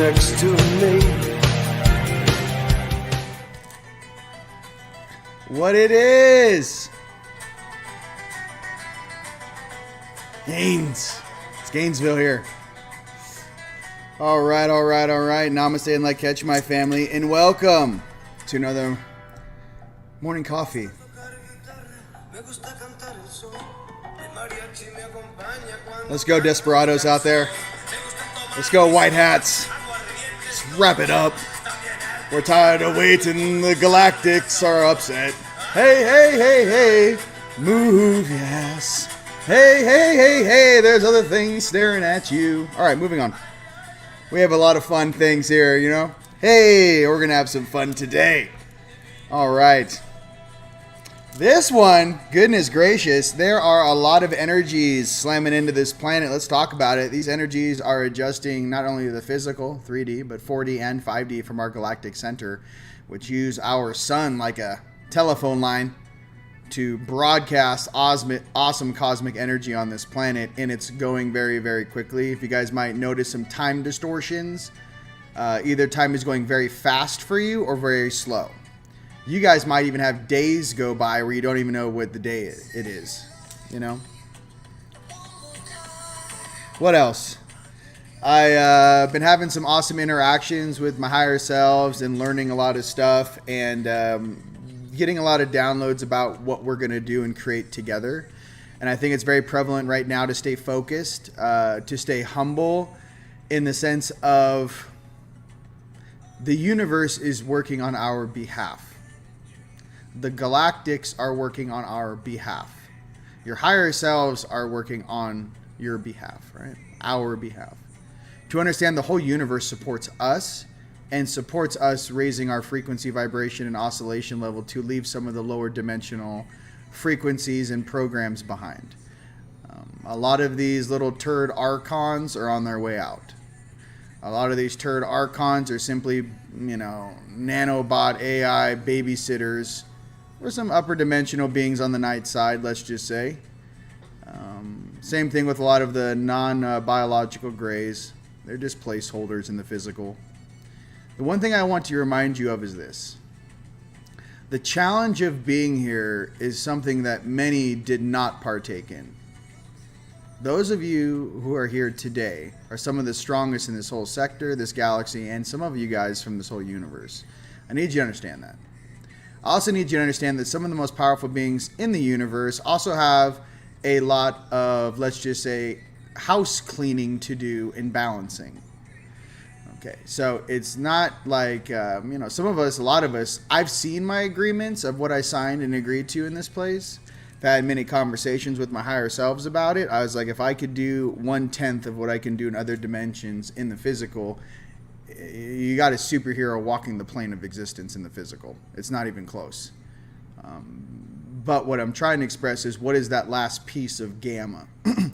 next to me. What it is? Gaines. It's Gainesville here. All right. Namaste and like catch my family, and welcome to another morning coffee. Let's go, desperados out there. Let's go, white hats. Let's wrap it up. We're tired of waiting. The Galactics are upset. Hey. Move, yes. Hey. There's other things staring at you. All right, moving on. We have a lot of fun things here, you know. Hey, we're going to have some fun today. All right. This one, goodness gracious, there are a lot of energies slamming into this planet. Let's talk about it. These energies are adjusting not only the physical, 3D, but 4D and 5D from our galactic center, which use our sun like a telephone line to broadcast awesome cosmic energy on this planet, and it's going very, very quickly. If you guys might notice some time distortions, either time is going very fast for you or very slow. You guys might even have days go by where you don't even know what the day it is, you know? What else? I've been having some awesome interactions with my higher selves and learning a lot of stuff, and getting a lot of downloads about what we're going to do and create together. And I think it's very prevalent right now to stay focused, to stay humble, in the sense of the universe is working on our behalf. The galactics are working on our behalf. Your higher selves are working on your behalf, right? Our behalf. To understand the whole universe supports us and supports us raising our frequency, vibration, and oscillation level to leave some of the lower dimensional frequencies and programs behind. A lot of these little turd archons are on their way out. A lot of these turd archons are simply, nanobot AI babysitters, or some upper dimensional beings on the night side, let's just say. Same thing with a lot of the non-biological grays. They're just placeholders in the physical. The one thing I want to remind you of is this. The challenge of being here is something that many did not partake in. Those of you who are here today are some of the strongest in this whole sector, this galaxy, and some of you guys from this whole universe. I need you to understand that. I also need you to understand that some of the most powerful beings in the universe also have a lot of, let's just say, house cleaning to do and balancing. Okay, so it's not like, some of us, a lot of us, I've seen my agreements of what I signed and agreed to in this place. I've had many conversations with my higher selves about it. I was like, if I could do 1/10 of what I can do in other dimensions in the physical, you got a superhero walking the plane of existence in the physical. It's not even close. But what I'm trying to express is, what is that last piece of gamma?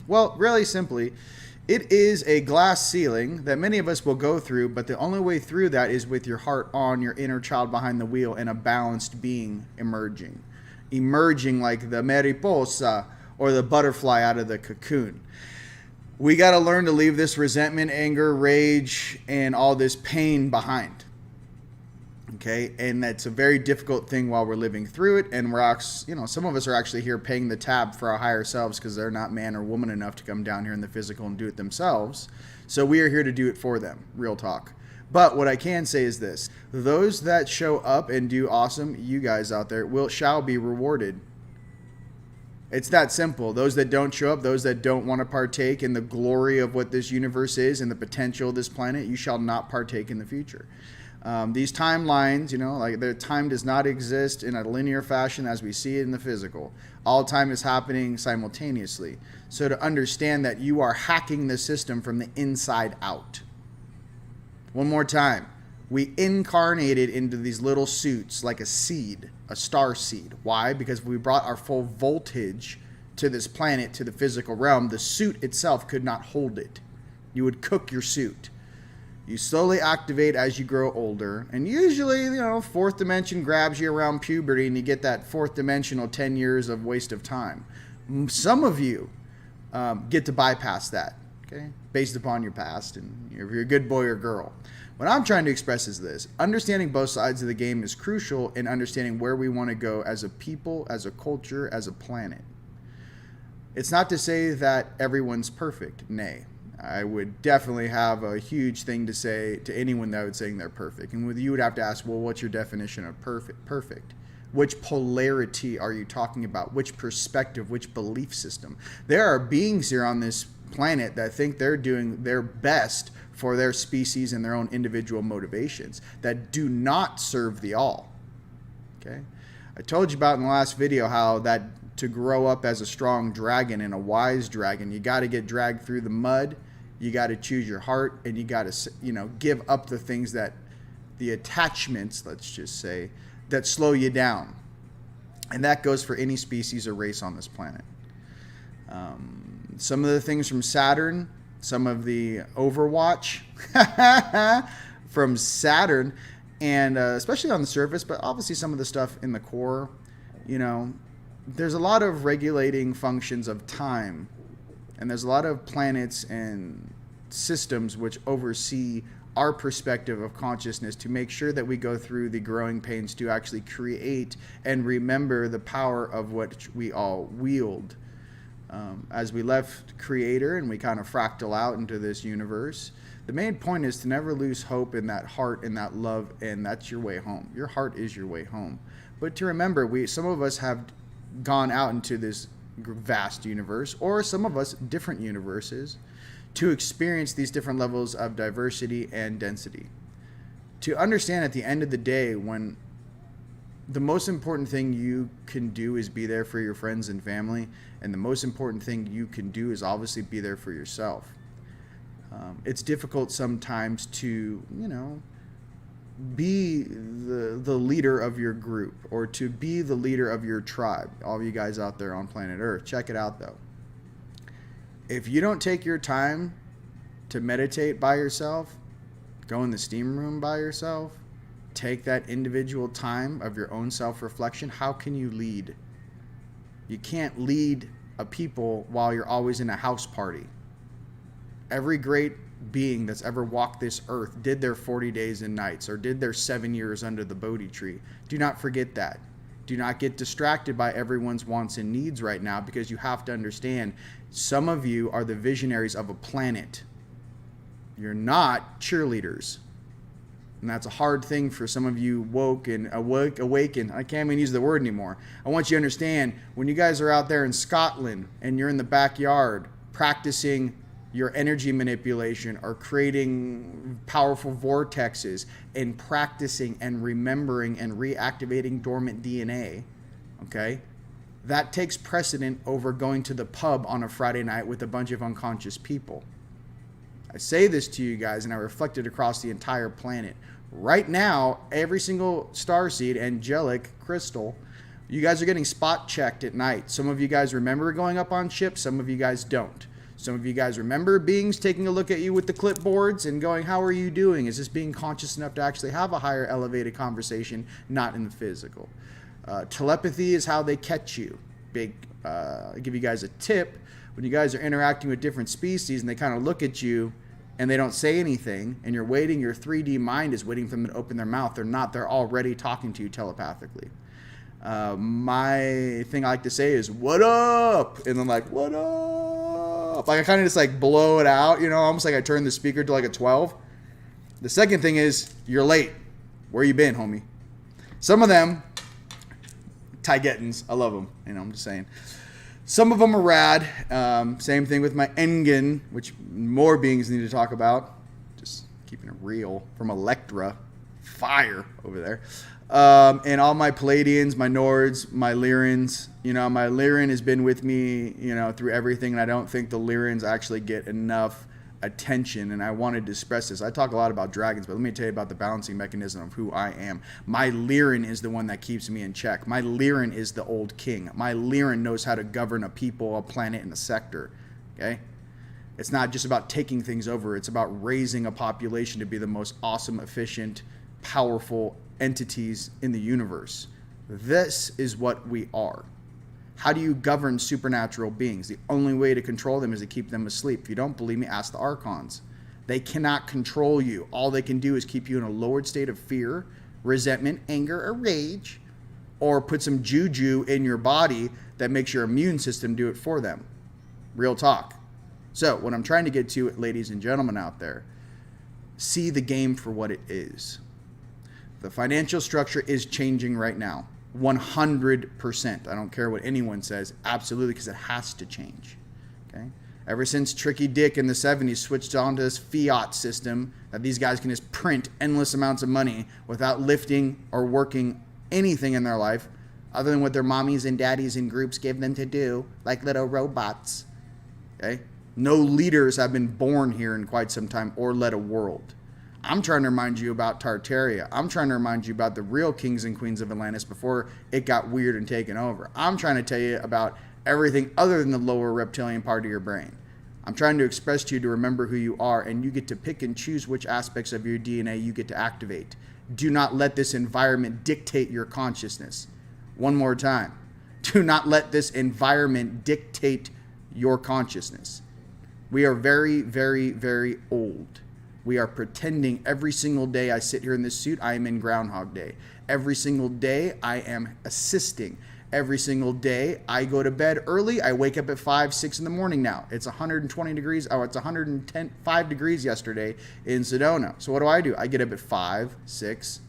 Well, really simply, it is a glass ceiling that many of us will go through, but the only way through that is with your heart on, your inner child behind the wheel, and a balanced being emerging. Emerging like the mariposa or the butterfly out of the cocoon. We got to learn to leave this resentment, anger, rage, and all this pain behind. Okay? And that's a very difficult thing while we're living through it. And some of us are actually here paying the tab for our higher selves because they're not man or woman enough to come down here in the physical and do it themselves. So we are here to do it for them. Real talk. But what I can say is this. Those that show up and do awesome, you guys out there, shall be rewarded. It's that simple. Those that don't show up, those that don't want to partake in the glory of what this universe is and the potential of this planet, you shall not partake in the future. These timelines, like their time does not exist in a linear fashion as we see it in the physical. All time is happening simultaneously. So to understand that you are hacking the system from the inside out. One more time. We incarnated into these little suits like a seed, a star seed. Why? Because we brought our full voltage to this planet, to the physical realm. The suit itself could not hold it. You would cook your suit. You slowly activate as you grow older. And usually, fourth dimension grabs you around puberty and you get that fourth dimensional 10 years of waste of time. Some of you get to bypass that. okay, based upon your past and if you're a good boy or girl. What I'm trying to express is this: understanding both sides of the game is crucial in understanding where we want to go as a people, as a culture, as a planet. It's not to say that everyone's perfect. Nay, I would definitely have a huge thing to say to anyone that would saying they're perfect. And you would have to ask, well, what's your definition of perfect? Which polarity are you talking about? Which perspective? Which belief system? There are beings here on this planet that think they're doing their best for their species and their own individual motivations that do not serve the all. Okay? I told you about in the last video how that to grow up as a strong dragon and a wise dragon, you got to get dragged through the mud, you got to choose your heart, and you got to, give up the things that, the attachments, let's just say, that slow you down. And that goes for any species or race on this planet. Some of the things from Saturn, some of the Overwatch from Saturn, and especially on the surface, but obviously some of the stuff in the core, there's a lot of regulating functions of time, and there's a lot of planets and systems which oversee our perspective of consciousness to make sure that we go through the growing pains to actually create and remember the power of what we all wield. As we left Creator and we kind of fractal out into this universe, the main point is to never lose hope in that heart and that love, and that's your way home. Your heart is your way home. But to remember, some of us have gone out into this vast universe, or some of us different universes, to experience these different levels of diversity and density. To understand at the end of the day, when the most important thing you can do is be there for your friends and family, and the most important thing you can do is obviously be there for yourself. It's difficult sometimes to, be the leader of your group, or to be the leader of your tribe. All of you guys out there on planet Earth, check it out though. If you don't take your time to meditate by yourself, go in the steam room by yourself, take that individual time of your own self-reflection, how can you lead? You can't lead a people while you're always in a house party. Every great being that's ever walked this earth did their 40 days and nights, or did their 7 years under the Bodhi tree. Do not forget that. Do not get distracted by everyone's wants and needs right now, because you have to understand, some of you are the visionaries of a planet. You're not cheerleaders. And that's a hard thing for some of you awaken. I can't even use the word anymore. I want you to understand, when you guys are out there in Scotland and you're in the backyard practicing your energy manipulation or creating powerful vortexes and practicing and remembering and reactivating dormant DNA, okay? That takes precedent over going to the pub on a Friday night with a bunch of unconscious people. I say this to you guys, and I reflect it across the entire planet. Right now, every single starseed, angelic, crystal, you guys are getting spot checked at night. Some of you guys remember going up on ships, some of you guys don't. Some of you guys remember beings taking a look at you with the clipboards and going, how are you doing? Is this being conscious enough to actually have a higher elevated conversation, not in the physical? Telepathy is how they catch you. I'll give you guys a tip. When you guys are interacting with different species and they kind of look at you and they don't say anything, and you're waiting, your 3D mind is waiting for them to open their mouth. They're not. They're already talking to you telepathically. My thing I like to say is, what up? And then like, what up? Like I kind of just like blow it out, almost like I turn the speaker to like a 12. The second thing is, you're late. Where you been, homie? Some of them, Taigetans, I love them. I'm just saying. Some of them are rad. Same thing with my Engen, which more beings need to talk about. Just keeping it real. From Electra. Fire over there. And all my Palladians, my Nords, my Lyrans. My Lyran has been with me, through everything. And I don't think the Lyrans actually get enough attention. And I wanted to express this. I talk a lot about dragons, but let me tell you about the balancing mechanism of who I am. My Lyran is the one that keeps me in check. My Lyran is the old king. My Lyran knows how to govern a people, a planet, and a sector. Okay? It's not just about taking things over. It's about raising a population to be the most awesome, efficient, powerful entities in the universe. This is what we are. How do you govern supernatural beings? The only way to control them is to keep them asleep. If you don't believe me, ask the archons. They cannot control you. All they can do is keep you in a lowered state of fear, resentment, anger, or rage, or put some juju in your body that makes your immune system do it for them. Real talk. So what I'm trying to get to, ladies and gentlemen out there, see the game for what it is. The financial structure is changing right now. 100%. I don't care what anyone says. Absolutely, because it has to change. Okay? Ever since Tricky Dick in the 70s switched on to this fiat system that these guys can just print endless amounts of money without lifting or working anything in their life other than what their mommies and daddies and groups give them to do, like little robots. Okay? No leaders have been born here in quite some time or led a world. I'm trying to remind you about Tartaria. I'm trying to remind you about the real kings and queens of Atlantis before it got weird and taken over. I'm trying to tell you about everything other than the lower reptilian part of your brain. I'm trying to express to you to remember who you are, and you get to pick and choose which aspects of your DNA you get to activate. Do not let this environment dictate your consciousness. One more time. Do not let this environment dictate your consciousness. We are very, very, very old. We are pretending every single day I sit here in this suit, I am in Groundhog Day. Every single day I am assisting. Every single day I go to bed early. I wake up at 5, 6 in the morning now. It's 120 degrees. Oh, it's 105 degrees yesterday in Sedona. So what do? I get up at 5, 6.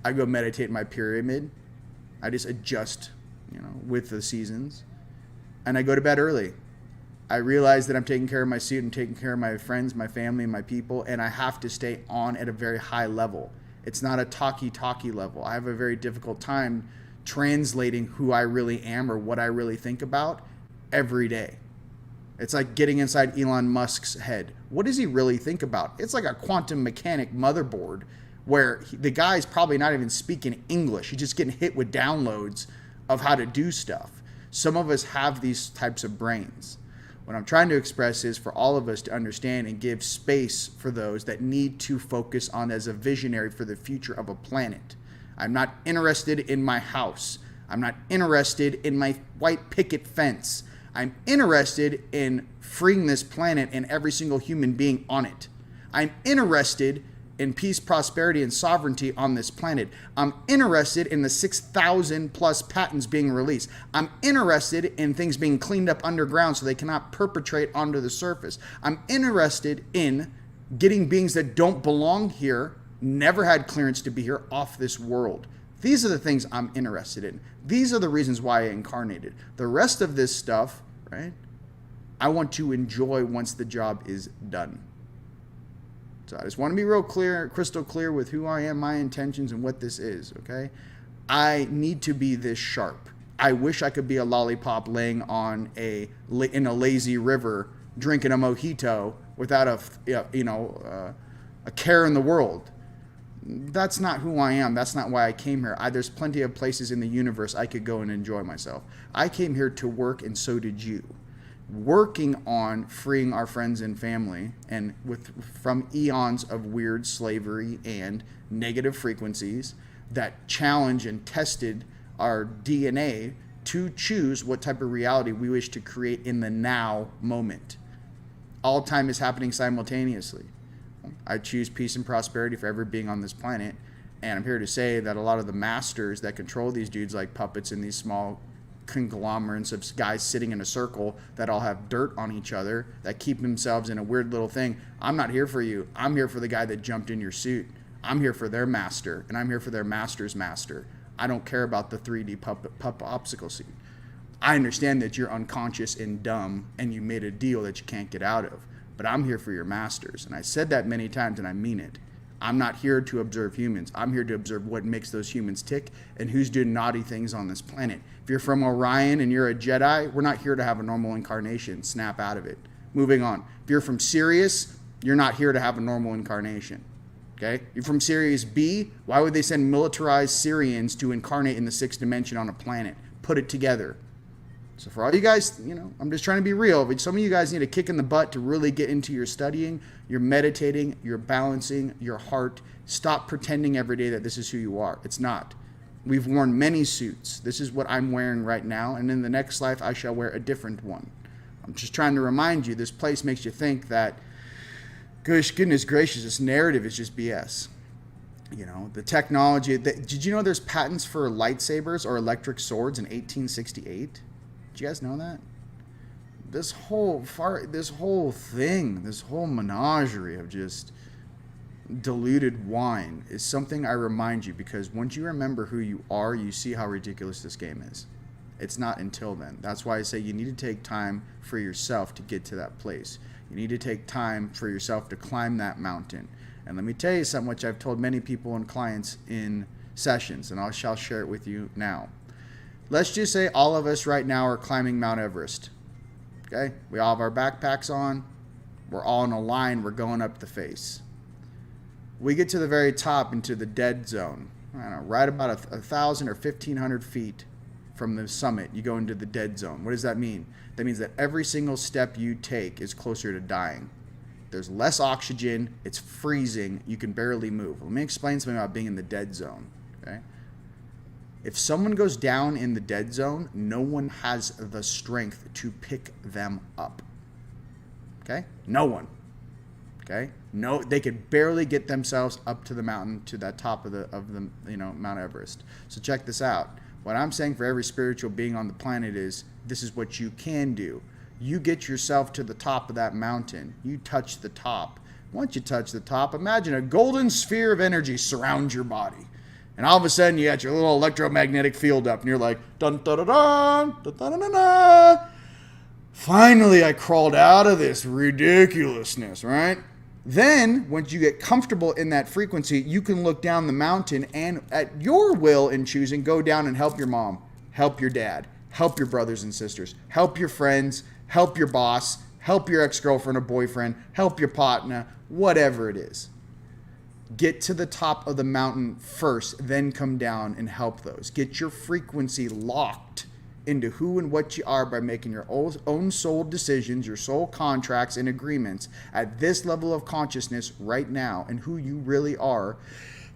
I go meditate in my pyramid. I just adjust, with the seasons. And I go to bed early. I realize that I'm taking care of my suit and taking care of my friends, my family, and my people, and I have to stay on at a very high level. It's not a talky level. I have a very difficult time translating who I really am or what I really think about every day. It's like getting inside Elon Musk's head. What does he really think about? It's like a quantum mechanic motherboard where the guy's probably not even speaking English. He's just getting hit with downloads of how to do stuff. Some of us have these types of brains. What I'm trying to express is for all of us to understand and give space for those that need to focus on as a visionary for the future of a planet. I'm not interested in my house. I'm not interested in my white picket fence. I'm interested in freeing this planet and every single human being on it. I'm interested in peace, prosperity, and sovereignty on this planet. I'm interested in the 6,000 plus patents being released. I'm interested in things being cleaned up underground so they cannot perpetrate onto the surface. I'm interested in getting beings that don't belong here, never had clearance to be here, off this world. These are the things I'm interested in. These are the reasons why I incarnated. The rest of this stuff, right, I want to enjoy once the job is done. So I just want to be real clear, crystal clear with who I am, my intentions, and what this is, okay? I need to be this sharp. I wish I could be a lollipop laying in a lazy river drinking a mojito without a care in the world. That's not who I am. That's not why I came here. There's plenty of places in the universe I could go and enjoy myself. I came here to work, and so did you. Working on freeing our friends and family and from eons of weird slavery and negative frequencies that challenge and tested our DNA to choose what type of reality we wish to create in the now moment. All time is happening simultaneously. I choose peace and prosperity for every being on this planet, and I'm here to say that a lot of the masters that control these dudes like puppets in these small conglomerates of guys sitting in a circle that all have dirt on each other that keep themselves in a weird little thing. I'm not here for you. I'm here for the guy that jumped in your suit. I'm here for their master, and I'm here for their master's master. I don't care about the 3D puppet obstacle seat. I understand that you're unconscious and dumb and you made a deal that you can't get out of, but I'm here for your masters. And I said that many times, and I mean it. I'm not here to observe humans. I'm here to observe what makes those humans tick and who's doing naughty things on this planet. If you're from Orion and you're a Jedi, we're not here to have a normal incarnation. Snap out of it. Moving on. If you're from Sirius, you're not here to have a normal incarnation. Okay? You're from Sirius B, why would they send militarized Syrians to incarnate in the 6th dimension on a planet? Put it together. So for all you guys, I'm just trying to be real, but some of you guys need a kick in the butt to really get into your studying, your meditating, your balancing, your heart. Stop pretending every day that this is who you are. It's not. We've worn many suits. This is what I'm wearing right now, and in the next life I shall wear a different one. I'm just trying to remind you, this place makes you think that, goodness gracious, this narrative is just BS. You know, the technology. Did you know there's patents for lightsabers or electric swords in 1868? Did you guys know that? This whole thing, this whole menagerie of just diluted wine is something I remind you, because once you remember who you are, you see how ridiculous this game is. It's not until then. That's why I say you need to take time for yourself to get to that place. You need to take time for yourself to climb that mountain. And let me tell you something which I've told many people and clients in sessions, and I shall share it with you now. Let's just say all of us right now are climbing Mount Everest. Okay? We all have our backpacks on. We're all in a line. We're going up the face. We get to the very top into the dead zone. I don't know, right about 1,000 or 1,500 feet from the summit, you go into the dead zone. What does that mean? That means that every single step you take is closer to dying. There's less oxygen. It's freezing. You can barely move. Let me explain something about being in the dead zone. Okay? If someone goes down in the dead zone, no one has the strength to pick them up. Okay? No one. Okay? No, they could barely get themselves up to the mountain, to that top of the Mount Everest. So check this out. What I'm saying for every spiritual being on the planet is, this is what you can do. You get yourself to the top of that mountain. You touch the top. Once you touch the top, imagine a golden sphere of energy surrounds your body. And all of a sudden, you got your little electromagnetic field up, and you're like, dun dun dun dun dun dun dun dun. Finally, I crawled out of this ridiculousness, right? Then, once you get comfortable in that frequency, you can look down the mountain and, at your will and choosing, go down and help your mom, help your dad, help your brothers and sisters, help your friends, help your boss, help your ex-girlfriend or boyfriend, help your partner, whatever it is. Get to the top of the mountain first, then come down and help those. Get your frequency locked into who and what you are by making your own soul decisions, your soul contracts and agreements at this level of consciousness right now, and who you really are.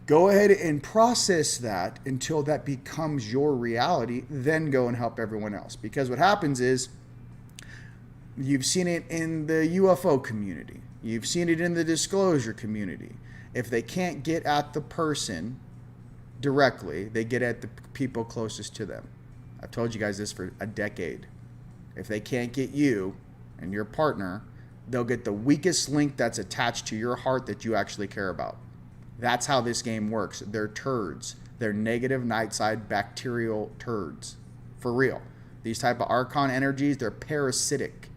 Go ahead and process that until that becomes your reality, then go and help everyone else. Because what happens is, you've seen it in the UFO community. You've seen it in the disclosure community. If they can't get at the person directly, they get at the people closest to them. I've told you guys this for a decade. If they can't get you and your partner, they'll get the weakest link that's attached to your heart that you actually care about. That's how this game works. They're turds. They're negative night side bacterial turds. For real. These type of archon energies, they're parasitic.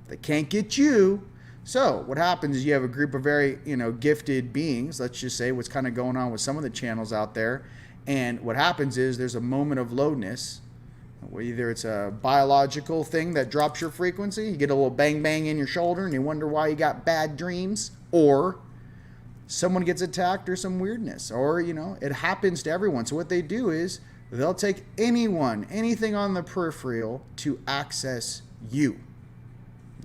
They can't get you. So what happens is you have a group of very, gifted beings. Let's just say what's kind of going on with some of the channels out there. And what happens is there's a moment of lowness. Either it's a biological thing that drops your frequency. You get a little bang bang in your shoulder and you wonder why you got bad dreams. Or someone gets attacked or some weirdness. Or, it happens to everyone. So what they do is they'll take anything on the peripheral to access you.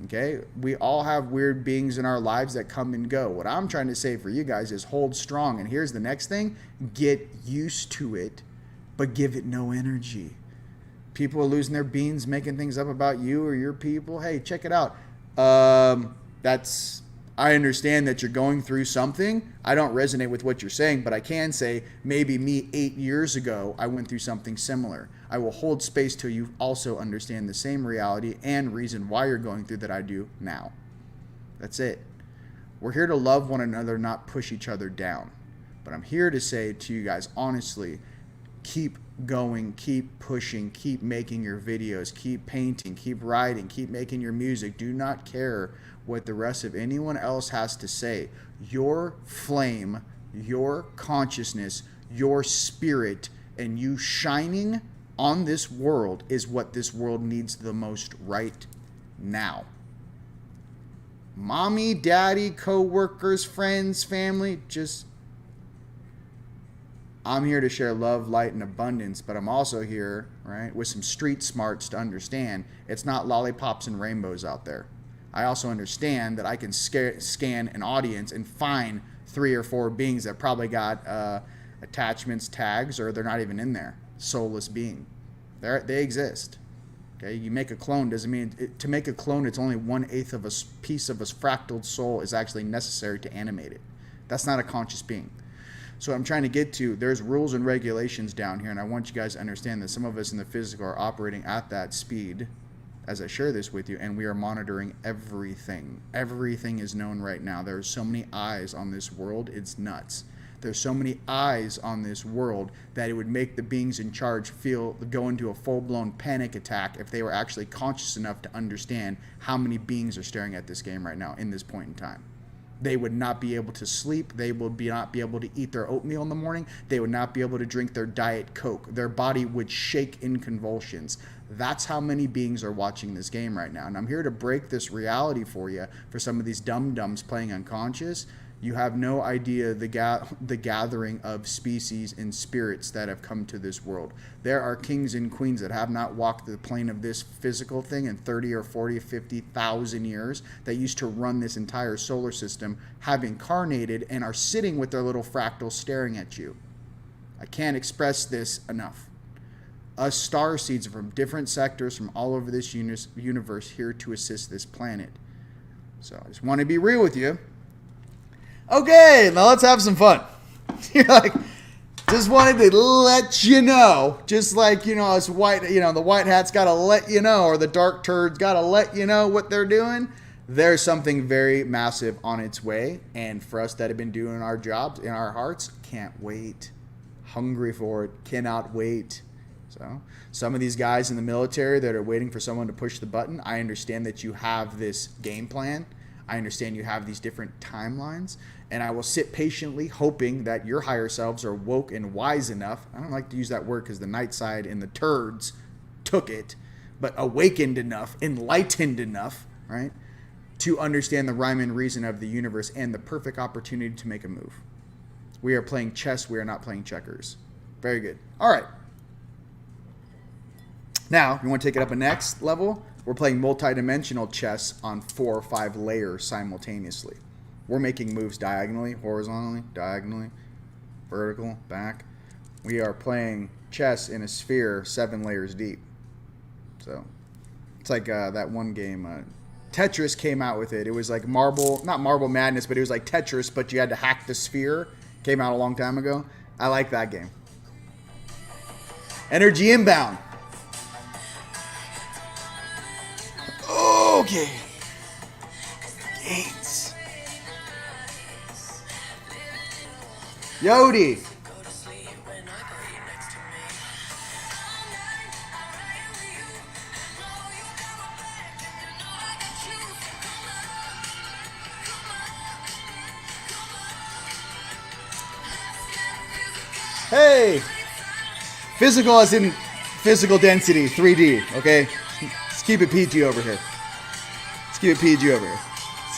Okay, we all have weird beings in our lives that come and go. What I'm trying to say for you guys is hold strong. And here's the next thing. Get used to it, but give it no energy. People are losing their beans, making things up about you or your people. Hey, check it out. I understand that you're going through something. I don't resonate with what you're saying, but I can say maybe me 8 years ago, I went through something similar. I will hold space till you also understand the same reality and reason why you're going through that I do now. That's it. We're here to love one another, not push each other down. But I'm here to say to you guys, honestly, keep going, keep pushing, keep making your videos, keep painting, keep writing, keep making your music. Do not care what the rest of anyone else has to say. Your flame, your consciousness, your spirit, and you shining on this world is what this world needs the most right now. Mommy, daddy, co-workers, friends, family, I'm here to share love, light, and abundance, but I'm also here, right, with some street smarts to understand it's not lollipops and rainbows out there. I also understand that I can scan an audience and find 3 or 4 beings that probably got attachments, tags, or they're not even in there. Soulless being. They exist. Okay, you make a clone doesn't mean to make a clone. It's only 1/8 of a piece of a fractal soul is actually necessary to animate it. That's not a conscious being. So I'm trying to get to, there's rules and regulations down here, and I want you guys to understand that some of us in the physical are operating at that speed as I share this with you, and we are monitoring everything. Everything is known right now. There's so many eyes on this world, it's nuts. There's so many eyes on this world that it would make the beings in charge go into a full-blown panic attack if they were actually conscious enough to understand how many beings are staring at this game right now in this point in time. They would not be able to sleep. They would not be able to eat their oatmeal in the morning. They would not be able to drink their Diet Coke. Their body would shake in convulsions. That's how many beings are watching this game right now. And I'm here to break this reality for you, for some of these dum-dums playing unconscious. You have no idea the gathering of species and spirits that have come to this world. There are kings and queens that have not walked the plane of this physical thing in 30 or 40 or 50,000 years that used to run this entire solar system, have incarnated and are sitting with their little fractals staring at you. I can't express this enough. Us star seeds from different sectors from all over this universe here to assist this planet. So I just want to be real with you. Okay, now let's have some fun. You're like, just wanted to let you know, just like, us white, the white hat's got to let you know, or the dark turds got to let you know what they're doing. There's something very massive on its way. And for us that have been doing our jobs in our hearts, can't wait. Hungry for it, cannot wait. So some of these guys in the military that are waiting for someone to push the button, I understand that you have this game plan. I understand you have these different timelines, and I will sit patiently hoping that your higher selves are woke and wise enough. I don't like to use that word because the night side and the turds took it, but awakened enough, enlightened enough, right, to understand the rhyme and reason of the universe and the perfect opportunity to make a move. We are playing chess. We are not playing checkers. Very good. All right. Now, you want to take it up a next level? We're playing multi-dimensional chess on 4 or 5 layers simultaneously. We're making moves diagonally, horizontally, diagonally, vertical, back. We are playing chess in a sphere 7 layers deep. So it's like that one game, Tetris came out with it. It was like not Marble Madness, but it was like Tetris, but you had to hack the sphere. Came out a long time ago. I like that game. Energy inbound. Okay. Gates. Yodi. Hey. Physical as in physical density, 3D, okay? Let's keep it PG over here. Let's keep it PG over here.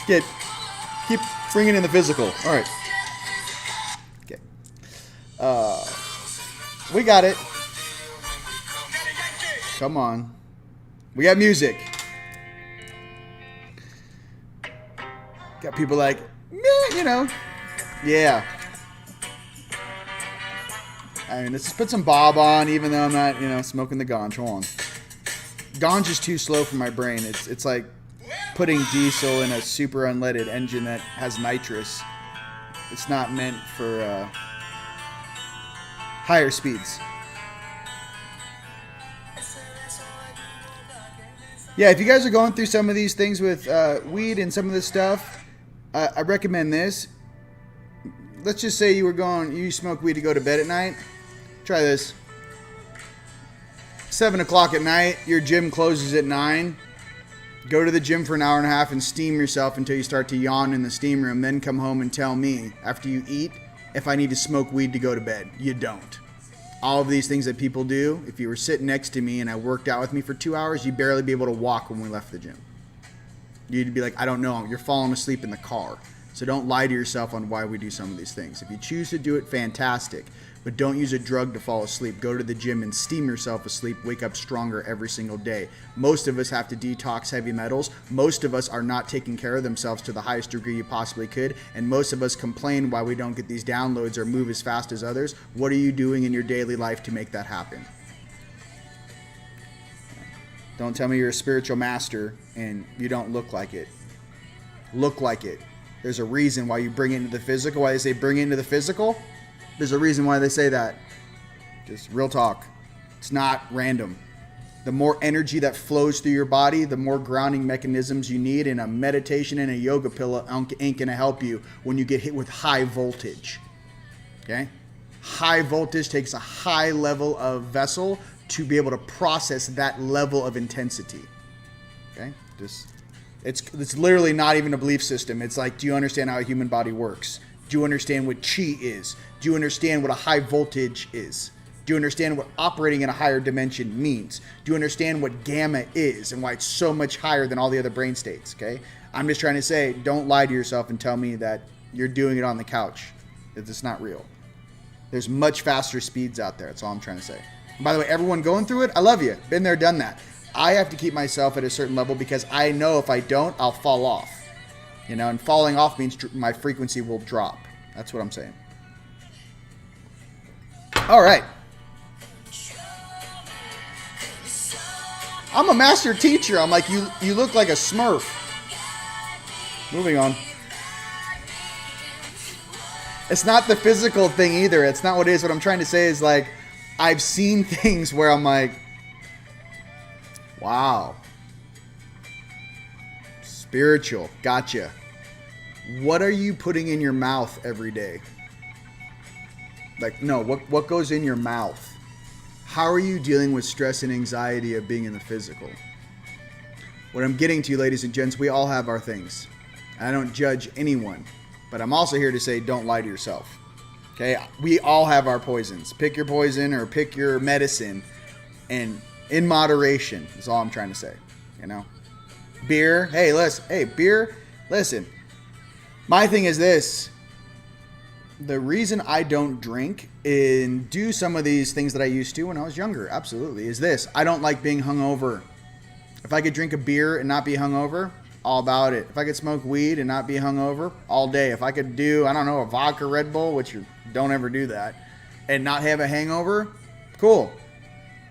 Let's keep bringing in the physical. All right. Okay. We got it. Come on. We got music. Got people like, meh, yeah. I mean, let's just put some Bob on, even though I'm not, smoking the ganj. Hold on. Ganj is too slow for my brain. It's like putting diesel in a super unleaded engine that has nitrous. It's not meant for higher speeds. Yeah, if you guys are going through some of these things with weed and some of this stuff, I recommend this. Let's just say you smoke weed to go to bed at night. Try this. 7 o'clock at night, your gym closes at 9. Go to the gym for an hour and a half and steam yourself until you start to yawn in the steam room. Then come home and tell me, after you eat, if I need to smoke weed to go to bed. You don't. All of these things that people do, if you were sitting next to me and I worked out with me for 2 hours, you'd barely be able to walk when we left the gym. You'd be like, I don't know, you're falling asleep in the car. So don't lie to yourself on why we do some of these things. If you choose to do it, fantastic. But don't use a drug to fall asleep. Go to the gym and steam yourself asleep. Wake up stronger every single day. Most of us have to detox heavy metals. Most of us are not taking care of themselves to the highest degree you possibly could. And most of us complain why we don't get these downloads or move as fast as others. What are you doing in your daily life to make that happen? Don't tell me you're a spiritual master and you don't look like it. Look like it. There's a reason why you bring it into the physical. Why they say bring it into the physical. There's a reason why they say that. Just real talk. It's not random. The more energy that flows through your body, the more grounding mechanisms you need. And a meditation and a yoga pillow ain't going to help you when you get hit with high voltage. Okay? High voltage takes a high level of vessel to be able to process that level of intensity. Okay? It's literally not even a belief system. It's like, do you understand how a human body works? Do you understand what chi is? Do you understand what a high voltage is? Do you understand what operating in a higher dimension means? Do you understand what gamma is and why it's so much higher than all the other brain states? Okay? I'm just trying to say, don't lie to yourself and tell me that you're doing it on the couch. It's not real. There's much faster speeds out there. That's all I'm trying to say. And by the way, everyone going through it, I love you. Been there, done that. I have to keep myself at a certain level because I know if I don't, I'll fall off. You know, and falling off means my frequency will drop. That's what I'm saying. All right. I'm a master teacher. I'm like, you look like a Smurf. Moving on. It's not the physical thing either. It's not what it is. What I'm trying to say is like, I've seen things where I'm like, wow. Spiritual. Gotcha. What are you putting in your mouth every day? Like, no, what goes in your mouth? How are you dealing with stress and anxiety of being in the physical? What I'm getting to, ladies and gents, we all have our things. I don't judge anyone, but I'm also here to say don't lie to yourself. Okay, we all have our poisons. Pick your poison or pick your medicine, and in moderation is all I'm trying to say. You know, beer. Hey, beer. Listen, my thing is this: the reason I don't drink and do some of these things that I used to when I was younger, absolutely, is this: I don't like being hungover. If I could drink a beer and not be hungover, all about it. If I could smoke weed and not be hungover, all day. If I could do, I don't know, a vodka Red Bull, which you don't ever do that, and not have a hangover, cool.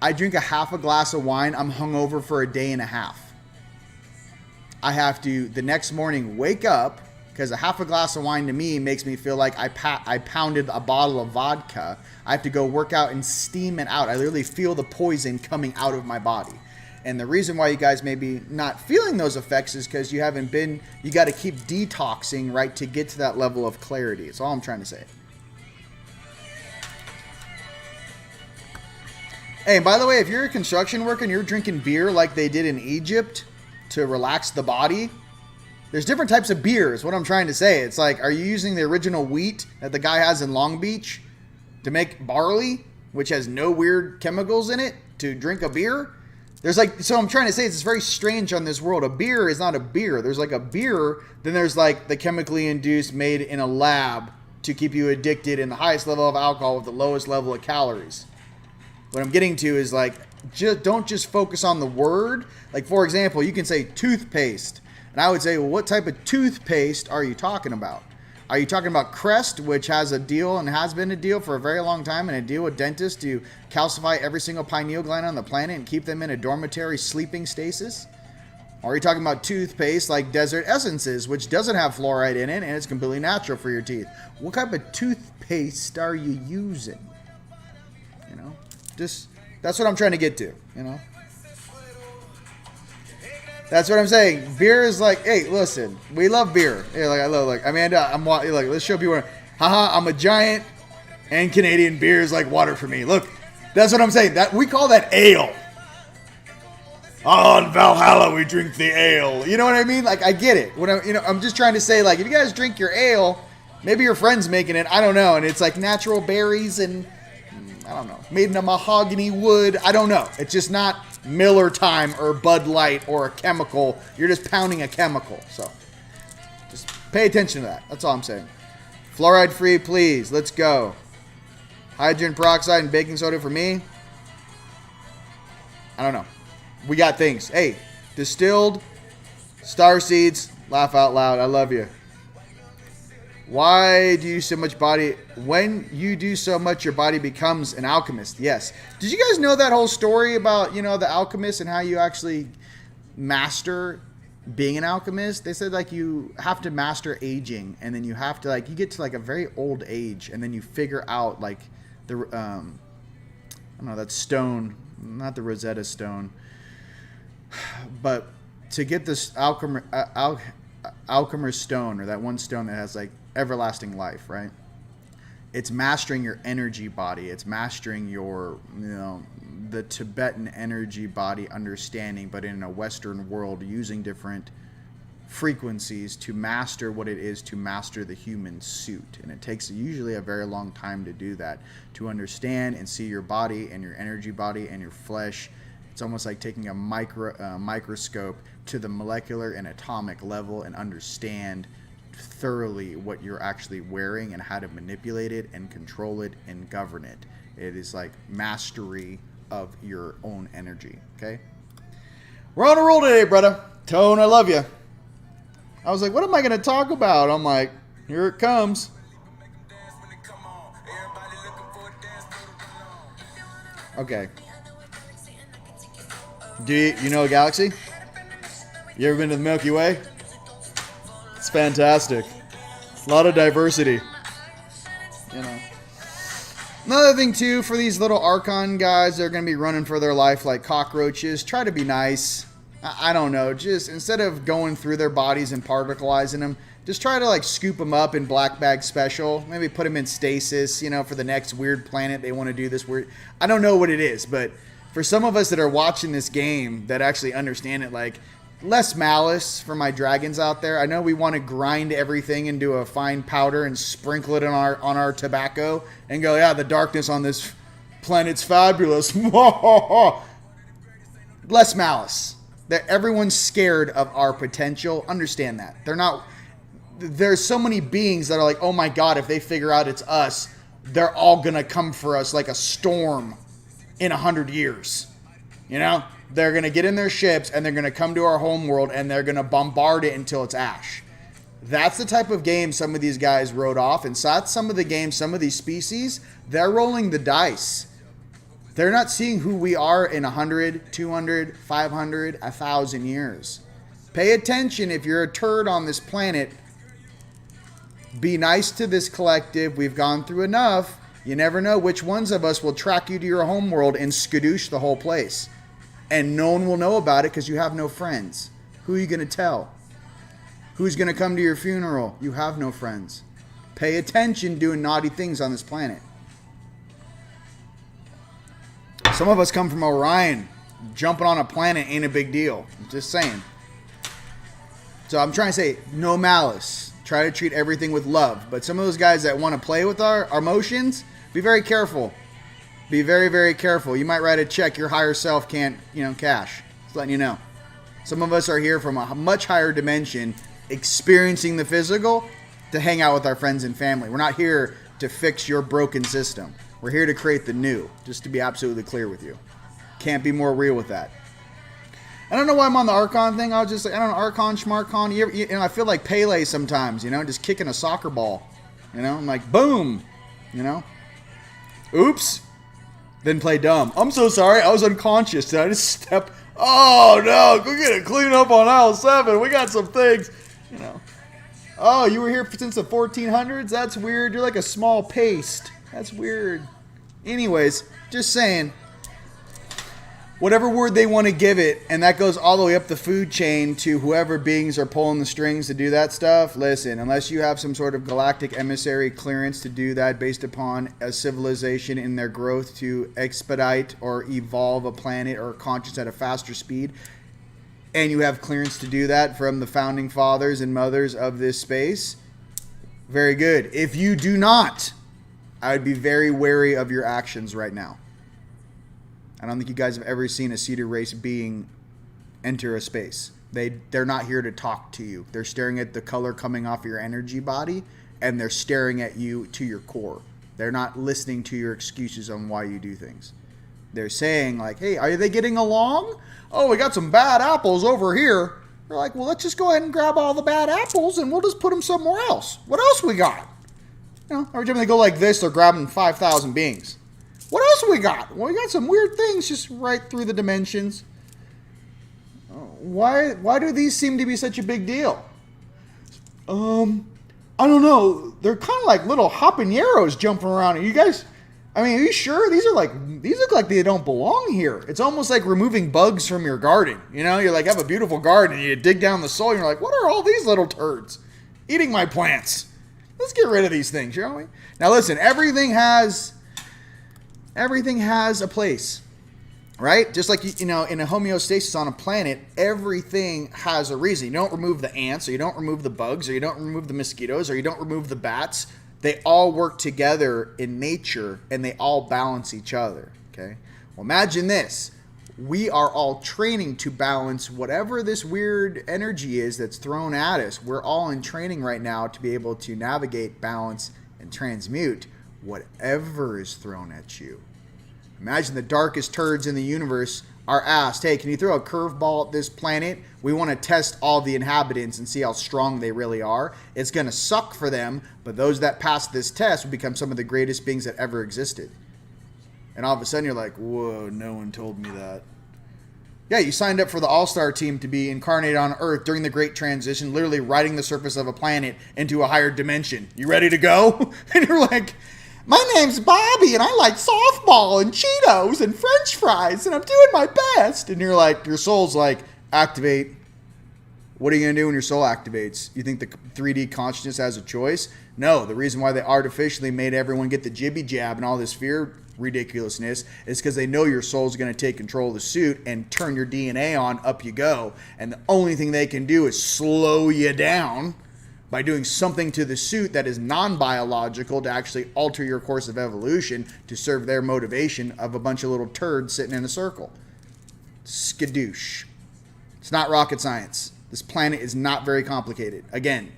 I drink a half a glass of wine, I'm hungover for a day and a half. I have to, the next morning, wake up, because a half a glass of wine to me makes me feel like I pounded a bottle of vodka. I have to go work out and steam it out. I literally feel the poison coming out of my body. And the reason why you guys may be not feeling those effects is because you haven't been, you got to keep detoxing, right, to get to that level of clarity. That's all I'm trying to say. Hey, by the way, if you're a construction worker and you're drinking beer like they did in Egypt to relax the body, there's different types of beer is what I'm trying to say. It's like, are you using the original wheat that the guy has in Long Beach to make barley, which has no weird chemicals in it, to drink a beer? There's like, so I'm trying to say it's very strange on this world. A beer is not a beer. There's like a beer, then there's like the chemically induced made in a lab to keep you addicted in the highest level of alcohol with the lowest level of calories. What I'm getting to is like, don't just focus on the word. Like, for example, you can say toothpaste. And I would say, well, what type of toothpaste are you talking about? Are you talking about Crest, which has a deal and has been a deal for a very long time, and a deal with dentists to calcify every single pineal gland on the planet and keep them in a dormitory sleeping stasis? Or are you talking about toothpaste like Desert Essences, which doesn't have fluoride in it and it's completely natural for your teeth? What type of toothpaste are you using? You know, just that's what I'm trying to get to, you know? That's what I'm saying. Beer is like, hey, listen, we love beer. Yeah, like I love, like Amanda. Like, let's show people. Haha, I'm a giant, and Canadian beer is like water for me. Look, that's what I'm saying. That we call that ale. Oh, in Valhalla we drink the ale. You know what I mean? Like I get it. When I'm just trying to say, like, if you guys drink your ale, maybe your friend's making it. I don't know, and it's like natural berries and I don't know, made in a mahogany wood. I don't know. It's just not Miller Time or Bud Light or a chemical. You're just pounding a chemical. So just pay attention to that. That's all I'm saying. Fluoride free, please. Let's go. Hydrogen peroxide and baking soda for me. I don't know. We got things. Hey, distilled star seeds. Laugh out loud. I love you. Why do you so much body? When you do so much, your body becomes an alchemist. Yes. Did you guys know that whole story about, the alchemist and how you actually master being an alchemist? They said like you have to master aging, and then you have to you get to a very old age, and then you figure out the I don't know, that stone, not the Rosetta Stone, but to get this alchemist stone, or that one stone that has everlasting life, right? It's mastering your energy body. It's mastering your, the Tibetan energy body understanding, but in a Western world, using different frequencies to master what it is to master the human suit. And it takes usually a very long time to do that, to understand and see your body and your energy body and your flesh. It's almost like taking a microscope to the molecular and atomic level and understand thoroughly what you're actually wearing and how to manipulate it and control it and govern it. It is like mastery of your own energy. Okay, we're on a roll today, brother. Tone, I love you. I was like, what am I going to talk about? I'm like, here it comes. Okay. Do you know a galaxy? You ever been to the Milky Way? It's fantastic. A lot of diversity. Another thing too, for these little Archon guys, they're going to be running for their life like cockroaches. Try to be nice. I don't know. Just instead of going through their bodies and particleizing them, just try to scoop them up in black bag special. Maybe put them in stasis, for the next weird planet they want to do this weird. I don't know what it is, but for some of us that are watching this game that actually understand it, less malice for my dragons out there. I know we want to grind everything into a fine powder and sprinkle it on our tobacco and go, yeah, the darkness on this planet's fabulous. Less malice. That everyone's scared of our potential. Understand that. There's so many beings that are like, oh my God, if they figure out it's us, they're all going to come for us like a storm in 100 years. They're going to get in their ships and they're going to come to our home world and they're going to bombard it until it's ash. That's the type of game some of these guys wrote off. And so that's some of the games, some of these species, they're rolling the dice. They're not seeing who we are in 100, 200, 500, 1,000 years. Pay attention if you're a turd on this planet. Be nice to this collective. We've gone through enough. You never know which ones of us will track you to your home world and skadoosh the whole place. And no one will know about it because you have no friends. Who are you going to tell? Who's going to come to your funeral? You have no friends. Pay attention doing naughty things on this planet. Some of us come from Orion. Jumping on a planet ain't a big deal. I'm just saying. So I'm trying to say, no malice. Try to treat everything with love. But some of those guys that want to play with our emotions, be very careful. Be very, very careful. You might write a check your higher self can't, cash. Just letting you know. Some of us are here from a much higher dimension, experiencing the physical, to hang out with our friends and family. We're not here to fix your broken system. We're here to create the new, just to be absolutely clear with you. Can't be more real with that. I don't know why I'm on the Archon thing. I was just like, I don't know, Archon, Schmarchon. I feel like Pele sometimes, just kicking a soccer ball. I'm like, boom. Oops. Then play dumb. I'm so sorry. I was unconscious. Did I just step? Oh, no. Go get a clean up on aisle 7. We got some things. Oh, you were here since the 1400s? That's weird. You're like a small paste. That's weird. Anyways, just saying. Whatever word they want to give it, and that goes all the way up the food chain to whoever beings are pulling the strings to do that stuff. Listen, unless you have some sort of galactic emissary clearance to do that based upon a civilization in their growth to expedite or evolve a planet or conscious at a faster speed, and you have clearance to do that from the founding fathers and mothers of this space, very good. If you do not, I would be very wary of your actions right now. I don't think you guys have ever seen a Cedar Race being enter a space. They're not here to talk to you. They're staring at the color coming off your energy body, and they're staring at you to your core. They're not listening to your excuses on why you do things. They're saying like, hey, are they getting along? Oh, we got some bad apples over here. They're like, well, let's just go ahead and grab all the bad apples and we'll just put them somewhere else. What else we got? Every time they go like this, they're grabbing 5,000 beings. What else we got? Well, we got some weird things just right through the dimensions. Why do these seem to be such a big deal? I don't know. They're kind of like little habaneros jumping around. Are you guys, are you sure? These look like they don't belong here. It's almost like removing bugs from your garden. You're like, have a beautiful garden and you dig down the soil and you're like, what are all these little turds eating my plants? Let's get rid of these things, shall we? Now listen, everything has a place, right? Just like, in a homeostasis on a planet, everything has a reason. You don't remove the ants, or you don't remove the bugs, or you don't remove the mosquitoes, or you don't remove the bats. They all work together in nature, and they all balance each other, okay? Well, imagine this. We are all training to balance whatever this weird energy is that's thrown at us. We're all in training right now to be able to navigate, balance, and transmute whatever is thrown at you. Imagine the darkest turds in the universe are asked, hey, can you throw a curveball at this planet? We want to test all the inhabitants and see how strong they really are. It's going to suck for them, but those that pass this test will become some of the greatest beings that ever existed. And all of a sudden you're like, whoa, no one told me that. Yeah, you signed up for the All-Star team to be incarnated on Earth during the Great Transition, literally riding the surface of a planet into a higher dimension. You ready to go? And you're like, my name's Bobby, and I like softball and Cheetos and French fries, and I'm doing my best. And you're like, your soul's like, activate. What are you going to do when your soul activates? You think the 3D consciousness has a choice? No, the reason why they artificially made everyone get the jibby jab and all this fear ridiculousness is because they know your soul's going to take control of the suit and turn your DNA on, up you go. And the only thing they can do is slow you down by doing something to the suit that is non-biological to actually alter your course of evolution to serve their motivation of a bunch of little turds sitting in a circle. Skadoosh. It's not rocket science. This planet is not very complicated. Again,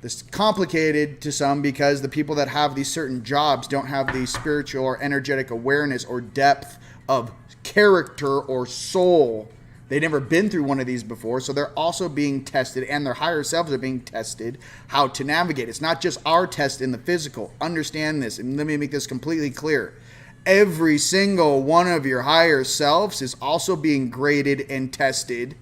this is complicated to some because the people that have these certain jobs don't have the spiritual or energetic awareness or depth of character or soul. They've never been through one of these before, so they're also being tested, and their higher selves are being tested how to navigate. It's not just our test in the physical. Understand this, and let me make this completely clear. Every single one of your higher selves is also being graded and tested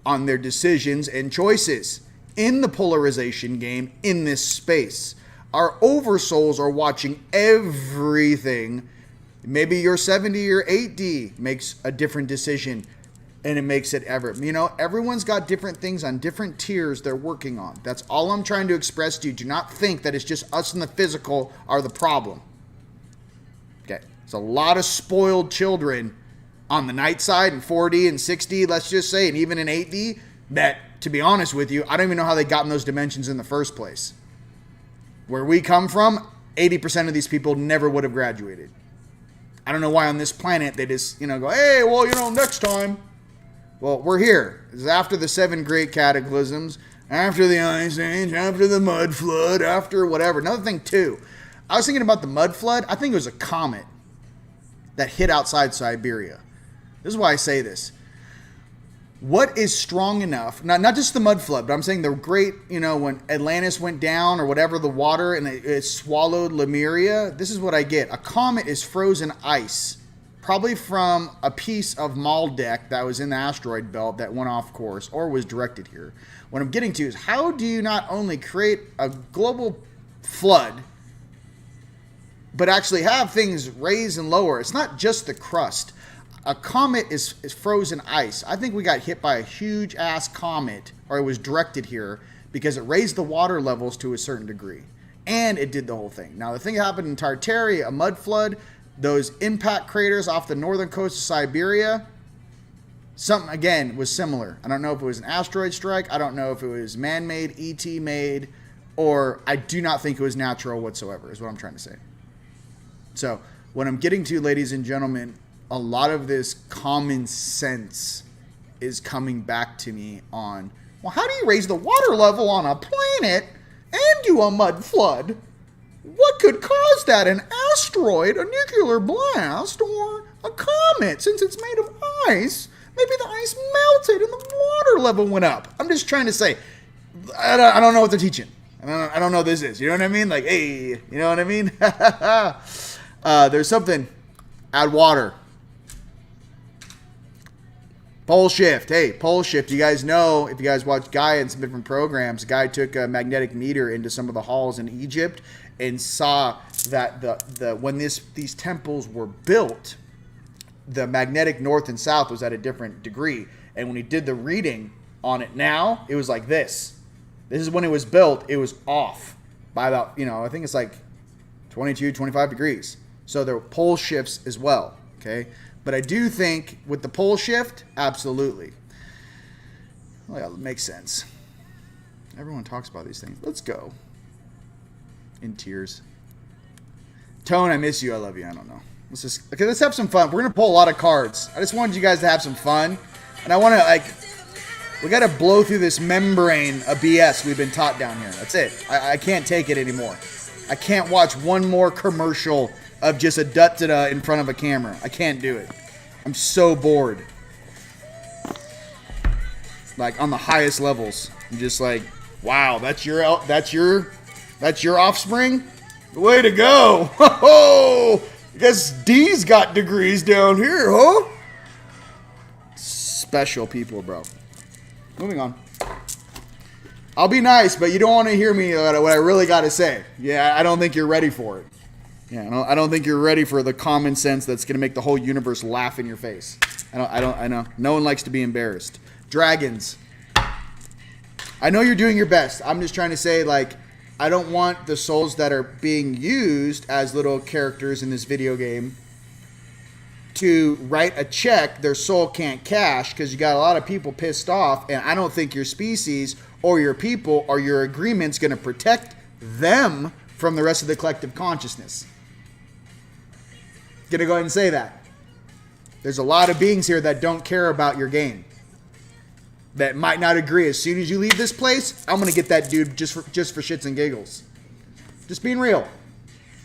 on their decisions and choices in the polarization game in this space. Our oversouls are watching everything. Maybe your 70 or 8D makes a different decision and it makes it ever. Everyone's got different things on different tiers they're working on. That's all I'm trying to express to you. Do not think that it's just us in the physical are the problem. Okay. It's a lot of spoiled children on the night side in 4D and 6D, let's just say, and even in 8D, that, to be honest with you, I don't even know how they got in those dimensions in the first place. Where we come from, 80% of these people never would have graduated. I don't know why on this planet they just, go, hey, well, next time. Well, we're here. This is after the 7 great cataclysms, after the Ice Age, after the Mud Flood, after whatever. Another thing, too. I was thinking about the Mud Flood. I think it was a comet that hit outside Siberia. This is why I say this. What is strong enough, not just the mud flood, but I'm saying the great, when Atlantis went down or whatever, the water, and it swallowed Lemuria. This is what I get. A comet is frozen ice, probably from a piece of Maldek that was in the asteroid belt that went off course or was directed here. What I'm getting to is, how do you not only create a global flood, but actually have things raise and lower? It's not just the crust. A comet is frozen ice. I think we got hit by a huge ass comet, or it was directed here, because it raised the water levels to a certain degree. And it did the whole thing. Now, the thing that happened in Tartaria, a mud flood, those impact craters off the northern coast of Siberia, something, again, was similar. I don't know if it was an asteroid strike. I don't know if it was man-made, ET-made, or I do not think it was natural whatsoever, is what I'm trying to say. So, what I'm getting to, ladies and gentlemen, a lot of this common sense is coming back to me on, well, how do you raise the water level on a planet and do a mud flood? What could cause that? An asteroid, a nuclear blast, or a comet? Since it's made of ice, maybe the ice melted and the water level went up. I'm just trying to say, I don't know what they're teaching. I don't know what this is. You know what I mean? Like, hey, you know what I mean? There's something. Add water. Pole shift. Hey, pole shift. You guys know, if you guys watch Guy in some different programs, Guy took a magnetic meter into some of the halls in Egypt and saw that when these temples were built, the magnetic north and south was at a different degree. And when he did the reading on it now, it was like this. This is when it was built. It was off by about, I think it's like 22, 25 degrees. So there were pole shifts as well. Okay. But I do think with the pole shift, absolutely. Well, yeah, it makes sense. Everyone talks about these things. Let's go. In tears. Tone, I miss you. I love you. I don't know. Let's have some fun. We're going to pull a lot of cards. I just wanted you guys to have some fun. And I want to, we got to blow through this membrane of BS we've been taught down here. That's it. I can't take it anymore. I can't watch one more commercial of just a da-da-da in front of a camera. I can't do it. I'm so bored. Like, on the highest levels. I'm just like, wow, that's your offspring? Way to go. Oh, I guess D's got degrees down here, huh? Special people, bro. Moving on. I'll be nice, but you don't want to hear me what I really got to say. Yeah, I don't think you're ready for it. Yeah, I don't think you're ready for the common sense that's going to make the whole universe laugh in your face. I know. No one likes to be embarrassed. Dragons. I know you're doing your best. I'm just trying to say, I don't want the souls that are being used as little characters in this video game to write a check their soul can't cash because you got a lot of people pissed off, and I don't think your species or your people or your agreement's going to protect them from the rest of the collective consciousness. Gonna go ahead and say that. There's a lot of beings here that don't care about your game. That might not agree. As soon as you leave this place, I'm gonna get that dude just for shits and giggles. Just being real.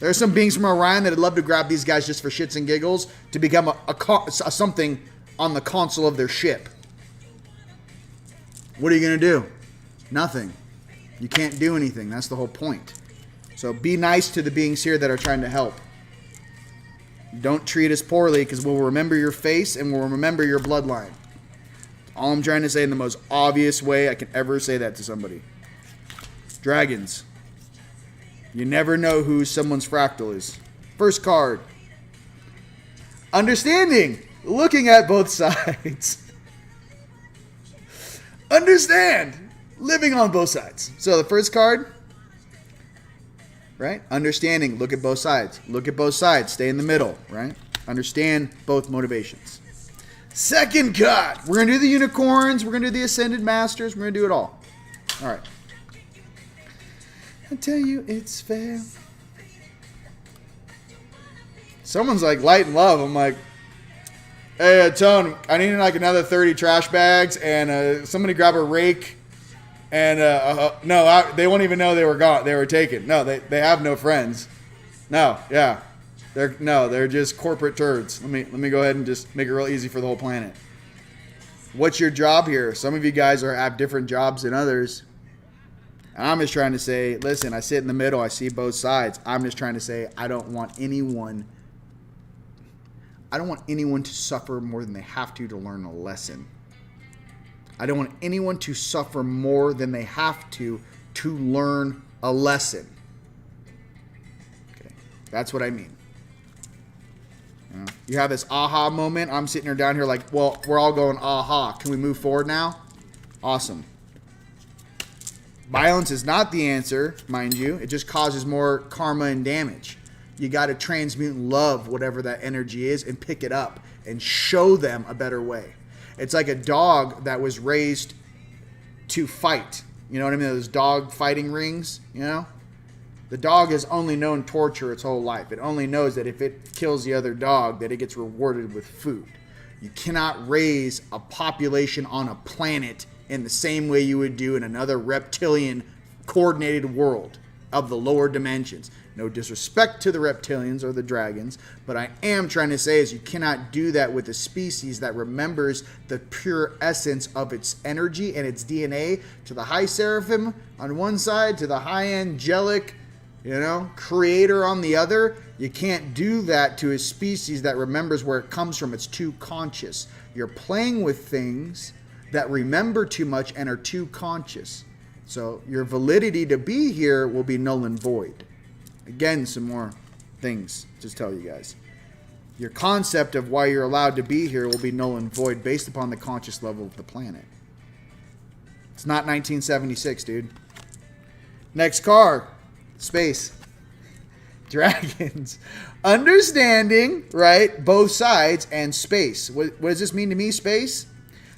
There are some beings from Orion that'd love to grab these guys just for shits and giggles to become a something on the console of their ship. What are you gonna do? Nothing. You can't do anything. That's the whole point. So be nice to the beings here that are trying to help. Don't treat us poorly because we'll remember your face and we'll remember your bloodline. All I'm trying to say in the most obvious way I can ever say that to somebody. Dragons. You never know who someone's fractal is. First card. Understanding. Looking at both sides. Understand. Living on both sides. So the first card, right? Understanding. Look at both sides. Look at both sides. Stay in the middle, right? Understand both motivations. Second card. We're going to do the unicorns. We're going to do the ascended masters. We're going to do it all. All right. I tell you it's fair. Someone's like light and love. I'm like, hey, Tone, I need another 30 trash bags and somebody grab a rake. And no, they won't even know they were gone. They were taken. No, they have no friends. No, yeah, they're just corporate turds. Let me go ahead and just make it real easy for the whole planet. What's your job here? Some of you guys have different jobs than others. And I'm just trying to say, listen, I sit in the middle. I see both sides. I'm just trying to say I don't want anyone to suffer more than they have to learn a lesson. I don't want anyone to suffer more than they have to learn a lesson. Okay, that's what I mean. You have this aha moment. I'm sitting here down here like, well, we're all going aha. Can we move forward now? Awesome. Violence is not the answer, mind you. It just causes more karma and damage. You got to transmute and love whatever that energy is and pick it up and show them a better way. It's like a dog that was raised to fight. You know what I mean? Those dog fighting rings, you know? The dog has only known torture its whole life. It only knows that if it kills the other dog, that it gets rewarded with food. You cannot raise a population on a planet in the same way you would do in another reptilian coordinated world of the lower dimensions. No disrespect to the reptilians or the dragons, but I am trying to say is you cannot do that with a species that remembers the pure essence of its energy and its DNA to the high seraphim on one side, to the high angelic, creator on the other. You can't do that to a species that remembers where it comes from. It's too conscious. You're playing with things that remember too much and are too conscious. So your validity to be here will be null and void. Again, some more things to tell you guys. Your concept of why you're allowed to be here will be null and void based upon the conscious level of the planet. It's not 1976, dude. Next card. Space. Dragons. Understanding, right? Both sides and space. What does this mean to me, space?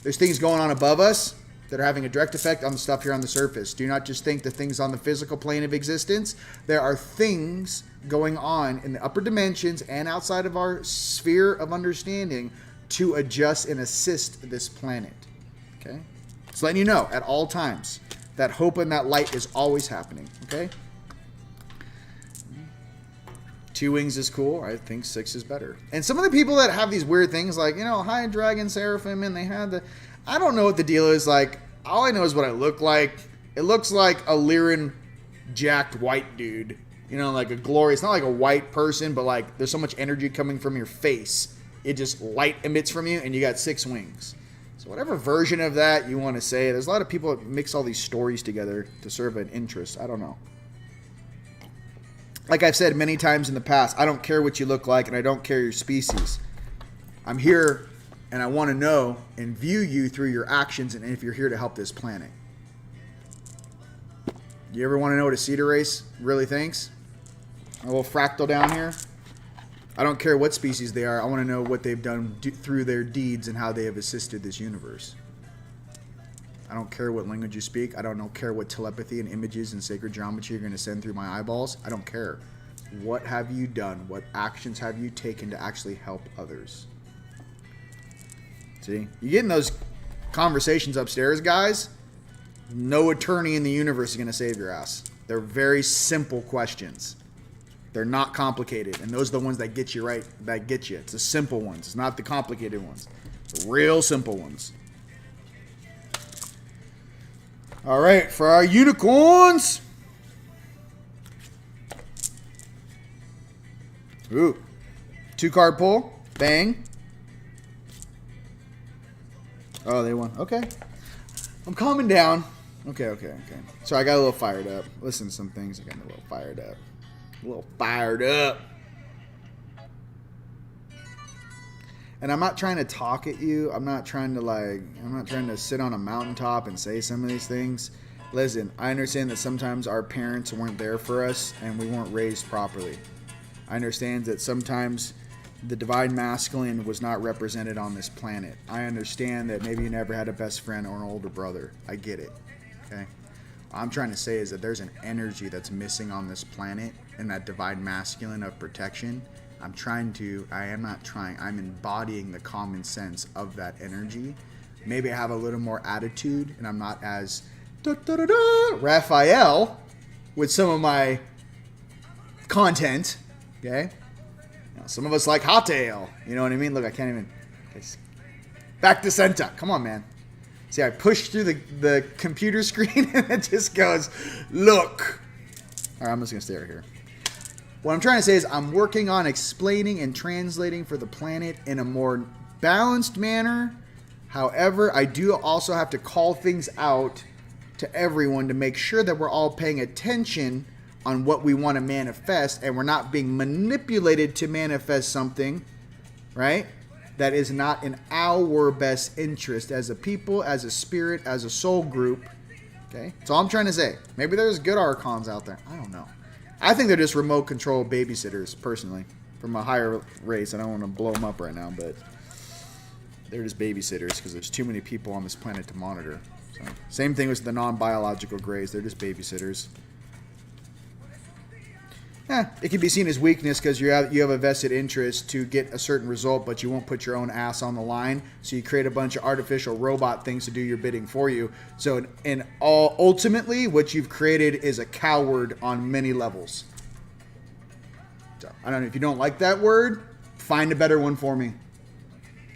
There's things going on above us that are having a direct effect on the stuff here on the surface. Do not just think the things on the physical plane of existence. There are things going on in the upper dimensions and outside of our sphere of understanding to adjust and assist this planet. Okay? Just letting you know at all times that hope and that light is always happening. Okay? 2 wings is cool. I think 6 is better. And some of the people that have these weird things like, high dragon, seraphim, and they had the... I don't know what the deal is. Like, all I know is what I look like. It looks like a Lyran jacked white dude. Like a glory. It's not like a white person, but like there's so much energy coming from your face. It just light emits from you, and you got 6 wings. So whatever version of that you want to say, there's a lot of people that mix all these stories together to serve an interest. I don't know. Like I've said many times in the past, I don't care what you look like, and I don't care your species. I'm here... and I want to know and view you through your actions and if you're here to help this planet. You ever want to know what a Cedar Race really thinks? A little fractal down here. I don't care what species they are. I want to know what they've done through their deeds and how they have assisted this universe. I don't care what language you speak. I don't care what telepathy and images and sacred geometry you're going to send through my eyeballs. I don't care. What have you done? What actions have you taken to actually help others? See, you get in those conversations upstairs, guys. No attorney in the universe is going to save your ass. They're very simple questions. They're not complicated. And those are the ones that get you right, that get you. It's the simple ones. It's not the complicated ones. It's the real simple ones. All right, for our unicorns. Ooh. 2-card pull. Bang. Oh, they won. Okay. I'm calming down. Okay. So I got a little fired up. Listen to some things. I got a little fired up. And I'm not trying to talk at you. I'm not trying to sit on a mountaintop and say some of these things. Listen, I understand that sometimes our parents weren't there for us and we weren't raised properly. I understand that sometimes the divine masculine was not represented on this planet. I understand that maybe you never had a best friend or an older brother. I get it. Okay? What I'm trying to say is that there's an energy that's missing on this planet and that divine masculine of protection. I'm embodying the common sense of that energy. Maybe I have a little more attitude and I'm not as Raphael with some of my content. Okay? Some of us like hot ale. You know what I mean? Look, I can't even... Back to center. Come on, man. See, I push through the computer screen and it just goes, look. All right, I'm just going to stay right here. What I'm trying to say is I'm working on explaining and translating for the planet in a more balanced manner. However, I do also have to call things out to everyone to make sure that we're all paying attention on what we want to manifest, and we're not being manipulated to manifest something, right, that is not in our best interest as a people, as a spirit, as a soul group. Okay, that's all I'm trying to say. Maybe there's good archons out there. I don't know. I think they're just remote control babysitters, personally, from a higher race. I don't want to blow them up right now, but they're just babysitters because there's too many people on this planet to monitor. So, same thing with the non-biological grays. They're just babysitters. It can be seen as weakness because you have a vested interest to get a certain result, but you won't put your own ass on the line. So you create a bunch of artificial robot things to do your bidding for you. So ultimately, what you've created is a coward on many levels. So, I don't know. If you don't like that word, find a better one for me.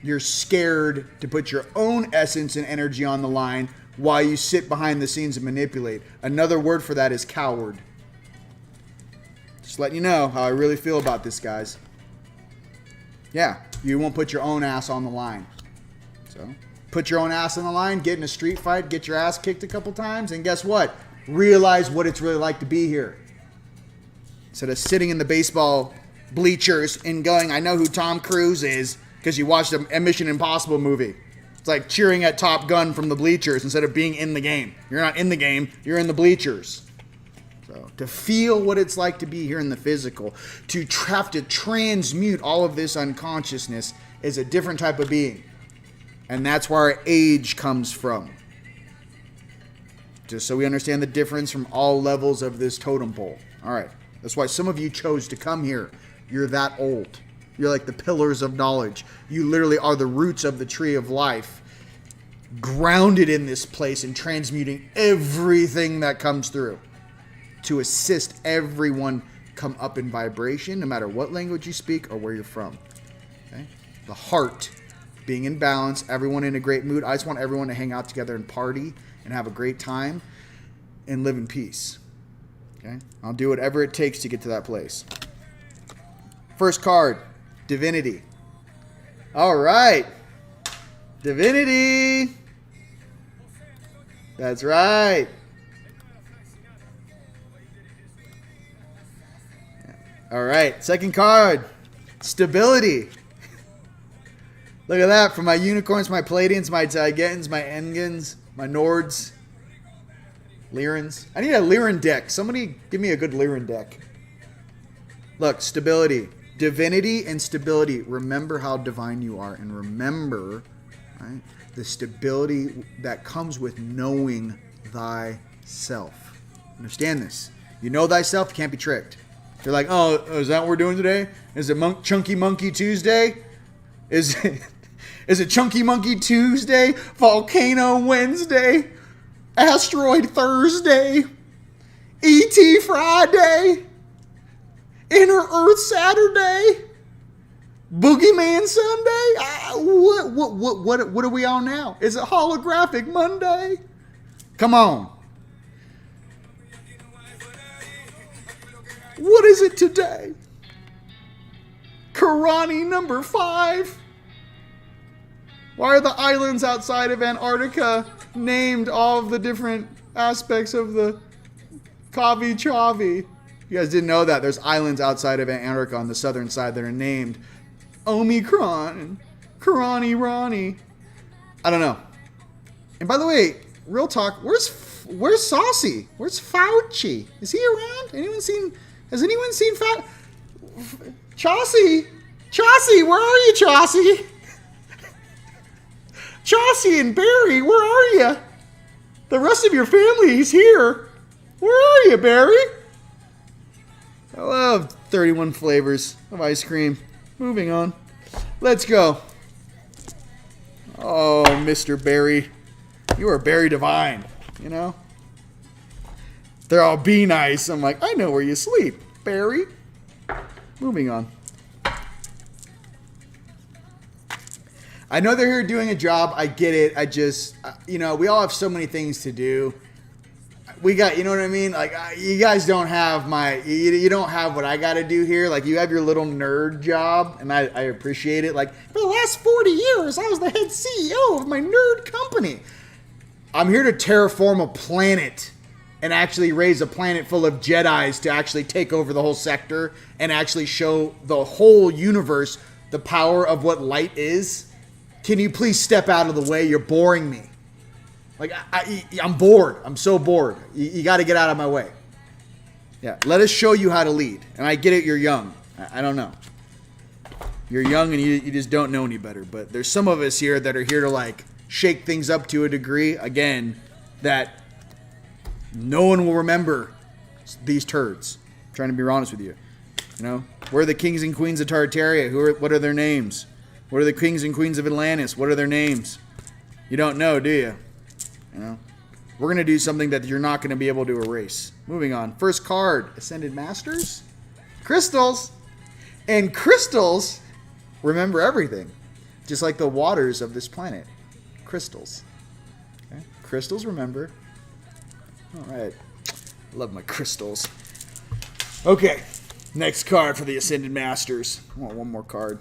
You're scared to put your own essence and energy on the line while you sit behind the scenes and manipulate. Another word for that is coward. Just letting you know how I really feel about this, guys. Yeah, you won't put your own ass on the line. So, put your own ass on the line, get in a street fight, get your ass kicked a couple times, and guess what? Realize what it's really like to be here. Instead of sitting in the baseball bleachers and going, I know who Tom Cruise is, because you watched a Mission Impossible movie. It's like cheering at Top Gun from the bleachers instead of being in the game. You're not in the game, you're in the bleachers. So, to feel what it's like to be here in the physical, to have to transmute all of this unconsciousness is a different type of being. And that's where our age comes from. Just so we understand the difference from all levels of this totem pole. All right. That's why some of you chose to come here. You're that old. You're like the pillars of knowledge. You literally are the roots of the tree of life, grounded in this place and transmuting everything that comes through to assist everyone come up in vibration, no matter what language you speak or where you're from. Okay? The heart being in balance, everyone in a great mood. I just want everyone to hang out together and party and have a great time and live in peace. Okay? I'll do whatever it takes to get to that place. First card, Divinity. All right. Divinity. That's right. All right. Second card, Stability. Look at that. For my unicorns, my Palladians, my Tigans, my Engans, my Nords, Lyrans. I need a Lyran deck. Somebody give me a good Lyran deck. Look, Stability. Divinity and stability. Remember how divine you are, and remember, right, the stability that comes with knowing thyself. Understand this. You know thyself, you can't be tricked. You're like, oh, is that what we're doing today? Is it Chunky Monkey Tuesday? Is it Chunky Monkey Tuesday? Volcano Wednesday? Asteroid Thursday? E.T. Friday? Inner Earth Saturday? Boogeyman Sunday? What are we on now? Is it Holographic Monday? Come on. What is it today? Karani number 5. Why are the islands outside of Antarctica named all of the different aspects of the Kavi Chavi? You guys didn't know that. There's islands outside of Antarctica on the southern side that are named Omicron and Karani Ronnie. I don't know. And by the way, real talk, where's Saucy? Where's Fauci? Is he around? Has anyone seen Chaucy? Chaucy, where are you, Chaucy? Chaucy and Barry, where are you? The rest of your family is here. Where are you, Barry? I love 31 flavors of ice cream. Moving on. Let's go. Oh, Mr. Barry. You are Barry Divine, you know? They're all be nice. I'm like, I know where you sleep, Barry. Moving on. I know they're here doing a job. I get it. I just, we all have so many things to do. We got, you know what I mean? Like, you guys don't have you don't have what I got to do here. Like, you have your little nerd job, and I appreciate it. Like, for the last 40 years, I was the head CEO of my nerd company. I'm here to terraform a planet and actually raise a planet full of Jedis to actually take over the whole sector and actually show the whole universe the power of what light is. Can you please step out of the way? You're boring me. Like, I'm bored. I'm so bored. You got to get out of my way. Yeah, let us show you how to lead. And I get it, you're young. I don't know. You're young and you just don't know any better. But there's some of us here that are here to, like, shake things up to a degree, again, that no one will remember these turds. I'm trying to be honest with you. You know? Where are the kings and queens of Tartaria? What are their names? What are the kings and queens of Atlantis? What are their names? You don't know, do you? You know, we're going to do something that you're not going to be able to erase. Moving on. First card, Ascended Masters. Crystals. And crystals remember everything. Just like the waters of this planet. Crystals. Okay? Crystals remember. All right. Love my crystals. Okay. Next card for the Ascended Masters. I want one more card.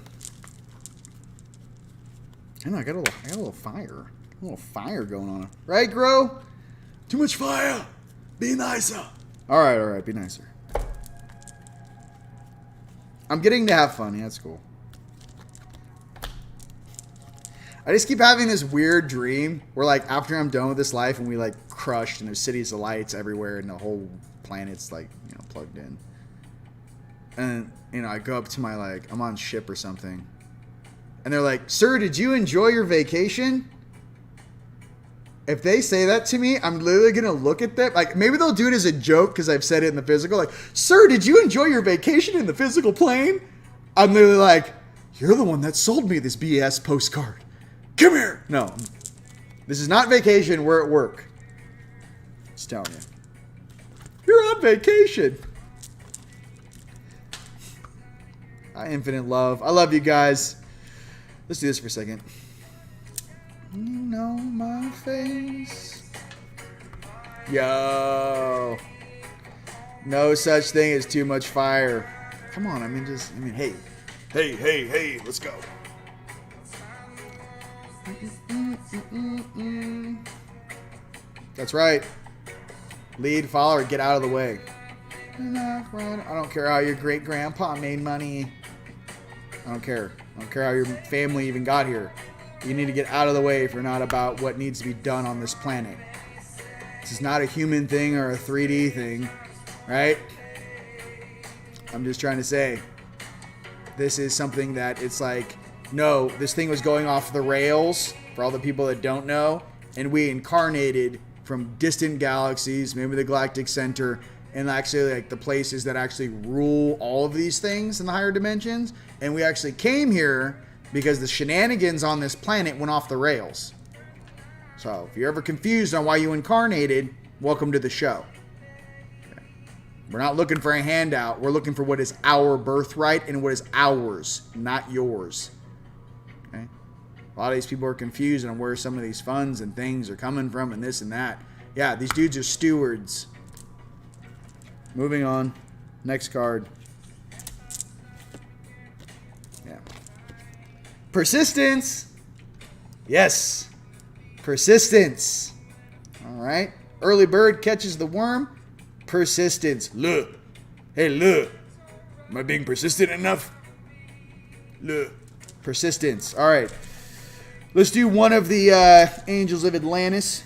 I know, I got a little fire. A little fire going on. Right, Gro? Too much fire. Be nicer. All right. Be nicer. I'm getting to have fun. Yeah, that's cool. I just keep having this weird dream where, like, after I'm done with this life and we, like, crushed and there's cities of lights everywhere and the whole planet's, like, you know, plugged in. And, you know, I go up to my, like, I'm on ship or something. And they're like, sir, did you enjoy your vacation? If they say that to me, I'm literally going to look at them. Like, maybe they'll do it as a joke because I've said it in the physical. Like, sir, did you enjoy your vacation in the physical plane? I'm literally like, you're the one that sold me this BS postcard. Come here. No. This is not vacation. We're at work. Just telling you. You're on vacation. Infinite love. I love you guys. Let's do this for a second. You know my face. Yo. No such thing as too much fire. Come on, hey. Hey, let's go. That's right. Lead, follower, get out of the way. I don't care how your great grandpa made money. I don't care. I don't care how your family even got here. You need to get out of the way if you're not about what needs to be done on this planet. This is not a human thing or a 3D thing, right? I'm just trying to say, this is something that it's like, no, this thing was going off the rails for all the people that don't know, and we incarnated from distant galaxies, maybe the galactic center, and actually like the places that actually rule all of these things in the higher dimensions, and we actually came here because the shenanigans on this planet went off the rails. So if you're ever confused on why you incarnated, welcome to the show. Okay. We're not looking for a handout. We're looking for what is our birthright and what is ours, not yours. Okay? A lot of these people are confused on where some of these funds and things are coming from and this and that. Yeah, these dudes are stewards. Moving on. Next card. Yeah. Persistence. Yes. Persistence. All right. Early bird catches the worm. Persistence. Look. Hey, look. Am I being persistent enough? Look. Persistence. All right. Let's do one of the Angels of Atlantis.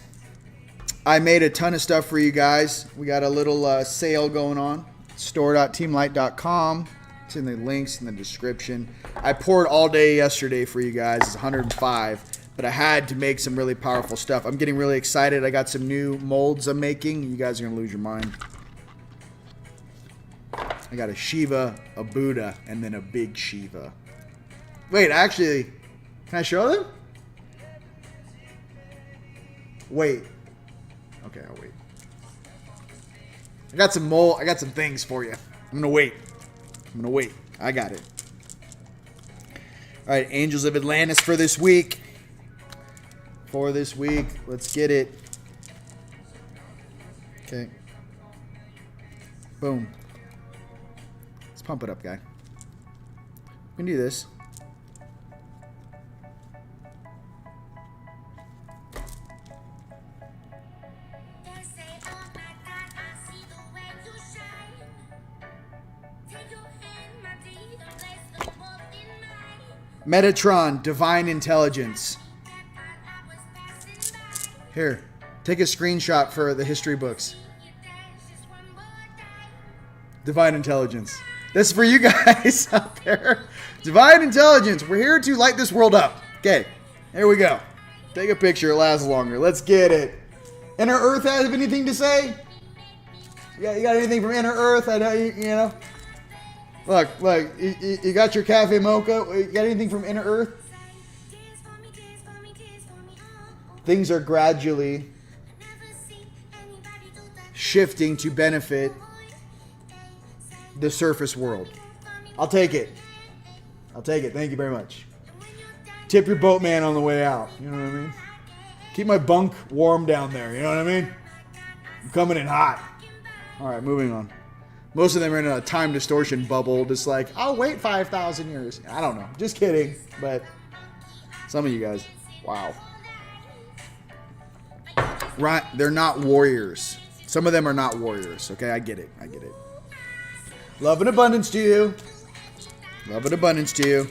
I made a ton of stuff for you guys. We got a little sale going on. Store.teamlight.com. It's in the links in the description. I poured all day yesterday for you guys. It's 105. But I had to make some really powerful stuff. I'm getting really excited. I got some new molds I'm making. You guys are going to lose your mind. I got a Shiva, a Buddha, and then a big Shiva. Wait, actually, can I show them? Wait. Okay, I'll wait. I got some things for you. I'm gonna wait. I got it. Alright, Angels of Atlantis for this week. Let's get it. Okay. Boom. Let's pump it up, guy. We can do this. Metatron, Divine Intelligence. Here, take a screenshot for the history books. Divine Intelligence. This is for you guys out there. Divine Intelligence. We're here to light this world up. Okay, here we go. Take a picture. It lasts longer. Let's get it. Inner Earth have anything to say? You got anything from Inner Earth? I know you know. Look, you got your cafe mocha. You got anything from Inner Earth? Things are gradually shifting to benefit the surface world. I'll take it. I'll take it. Thank you very much. Tip your boatman on the way out. You know what I mean? Keep my bunk warm down there. You know what I mean? I'm coming in hot. All right, moving on. Most of them are in a time distortion bubble. Just like, I'll wait 5,000 years. I don't know. Just kidding. But some of you guys, wow. Right, they're not warriors. Some of them are not warriors. Okay, I get it. I get it. Love and abundance to you. Love and abundance to you.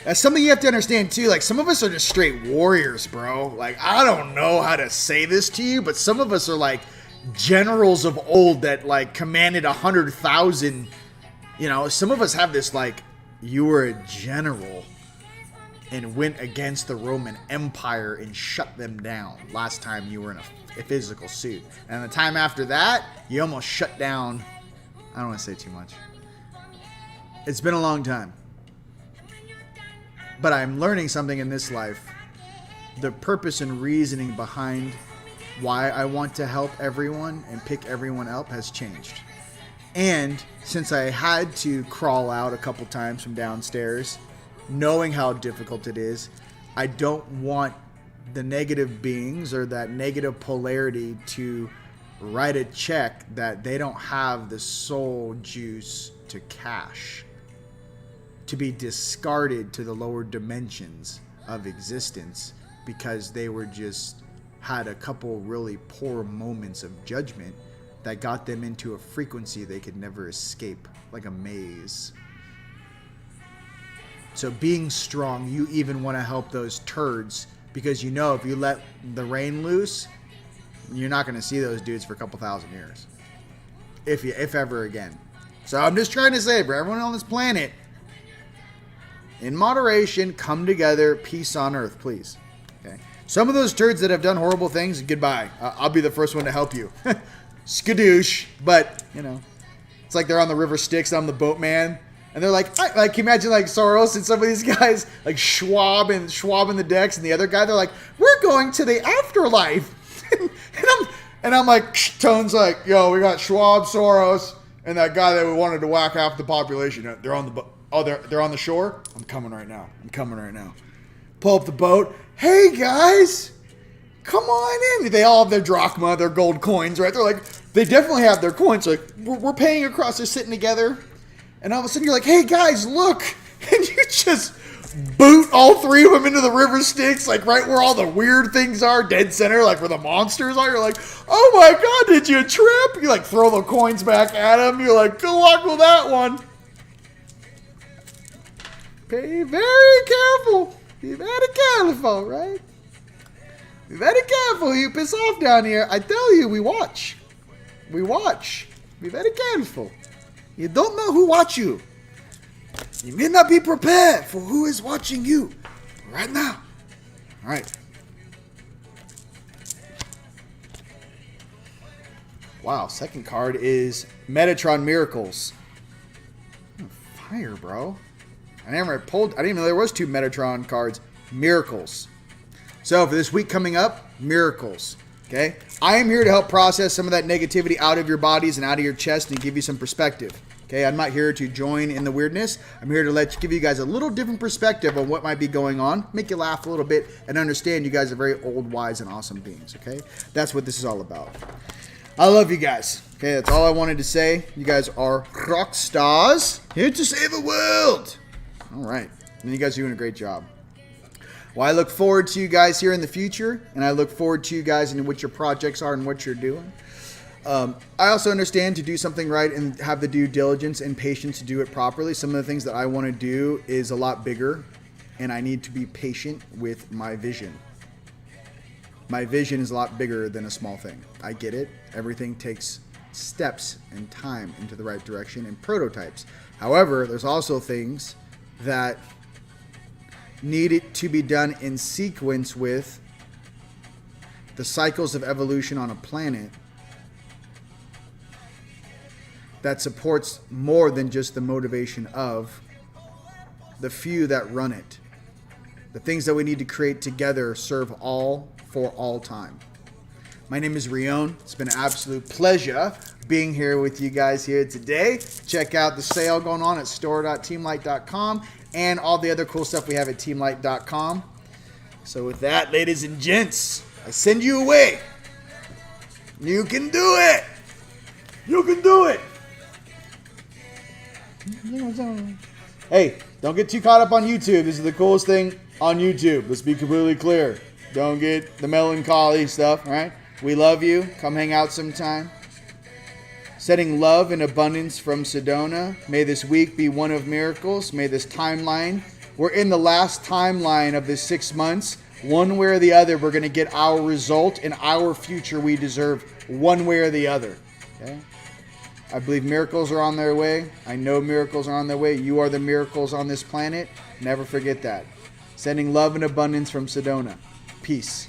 That's something you have to understand too. Like, some of us are just straight warriors, bro. Like, I don't know how to say this to you, but some of us are like generals of old that like commanded 100,000. You know, some of us have this like, you were a general and went against the Roman Empire and shut them down last time you were in a physical suit. And the time after that, you almost shut down. I don't want to say too much. It's been a long time. But I'm learning something in this life. The purpose and reasoning behind why I want to help everyone and pick everyone up has changed. And since I had to crawl out a couple times from downstairs, knowing how difficult it is, I don't want the negative beings or that negative polarity to write a check that they don't have the soul juice to cash, to be discarded to the lower dimensions of existence because they were just had a couple really poor moments of judgment that got them into a frequency they could never escape, like a maze. So being strong, you even want to help those turds because you know if you let the rain loose, you're not going to see those dudes for a couple thousand years, if ever again. So I'm just trying to say, for everyone on this planet, in moderation, come together, peace on earth, please. Okay. Some of those turds that have done horrible things, goodbye. I'll be the first one to help you. Skadoosh. But, you know, it's like they're on the river Styx, I'm the boatman. And they're like, can you imagine like Soros and some of these guys, like Schwab and the decks and the other guy, they're like, we're going to the afterlife. and I'm like, Tone's like, yo, we got Schwab, Soros, and that guy that we wanted to whack half the population. They're on the boat. Oh, they're on the shore? I'm coming right now. Pull up the boat. Hey, guys. Come on in. They all have their drachma, their gold coins, right? They're like, they definitely have their coins. Like, we're paying across. They're sitting together. And all of a sudden, you're like, hey, guys, look. And you just boot all three of them into the river Styx, like right where all the weird things are, dead center, like where the monsters are. You're like, oh, my God, did you trip? You, like, throw the coins back at them. You're like, good luck with that one. Be very careful. Be very careful, right? Be very careful. You piss off down here. I tell you, we watch. We watch. Be very careful. You don't know who watch you. You may not be prepared for who is watching you right now. All right. Wow, second card is Metatron Miracles. Fire, bro. I didn't even know there was two Metatron cards. Miracles. So for this week coming up, miracles. Okay? I am here to help process some of that negativity out of your bodies and out of your chest and give you some perspective. Okay? I'm not here to join in the weirdness. I'm here to give you guys a little different perspective on what might be going on, make you laugh a little bit, and understand you guys are very old, wise, and awesome beings. Okay? That's what this is all about. I love you guys. Okay? That's all I wanted to say. You guys are rock stars here to save the world. All right. And you guys are doing a great job. Well, I look forward to you guys here in the future, and I look forward to you guys and what your projects are and what you're doing. I also understand to do something right and have the due diligence and patience to do it properly. Some of the things that I want to do is a lot bigger, and I need to be patient with my vision. My vision is a lot bigger than a small thing. I get it. Everything takes steps and time into the right direction and prototypes. However, there's also things that need it to be done in sequence with the cycles of evolution on a planet that supports more than just the motivation of the few that run it. The things that we need to create together serve all for all time. My name is Rion. It's been an absolute pleasure being here with you guys here today. Check out the sale going on at store.teamlight.com and all the other cool stuff we have at teamlight.com. So with that, ladies and gents, I send you away. You can do it. You can do it. Hey, don't get too caught up on YouTube. This is the coolest thing on YouTube. Let's be completely clear. Don't get the melancholy stuff, right? We love you. Come hang out sometime. Sending love and abundance from Sedona. May this week be one of miracles. May this timeline. We're in the last timeline of this 6 months. One way or the other, we're going to get our result and our future we deserve one way or the other. Okay? I believe miracles are on their way. I know miracles are on their way. You are the miracles on this planet. Never forget that. Sending love and abundance from Sedona. Peace.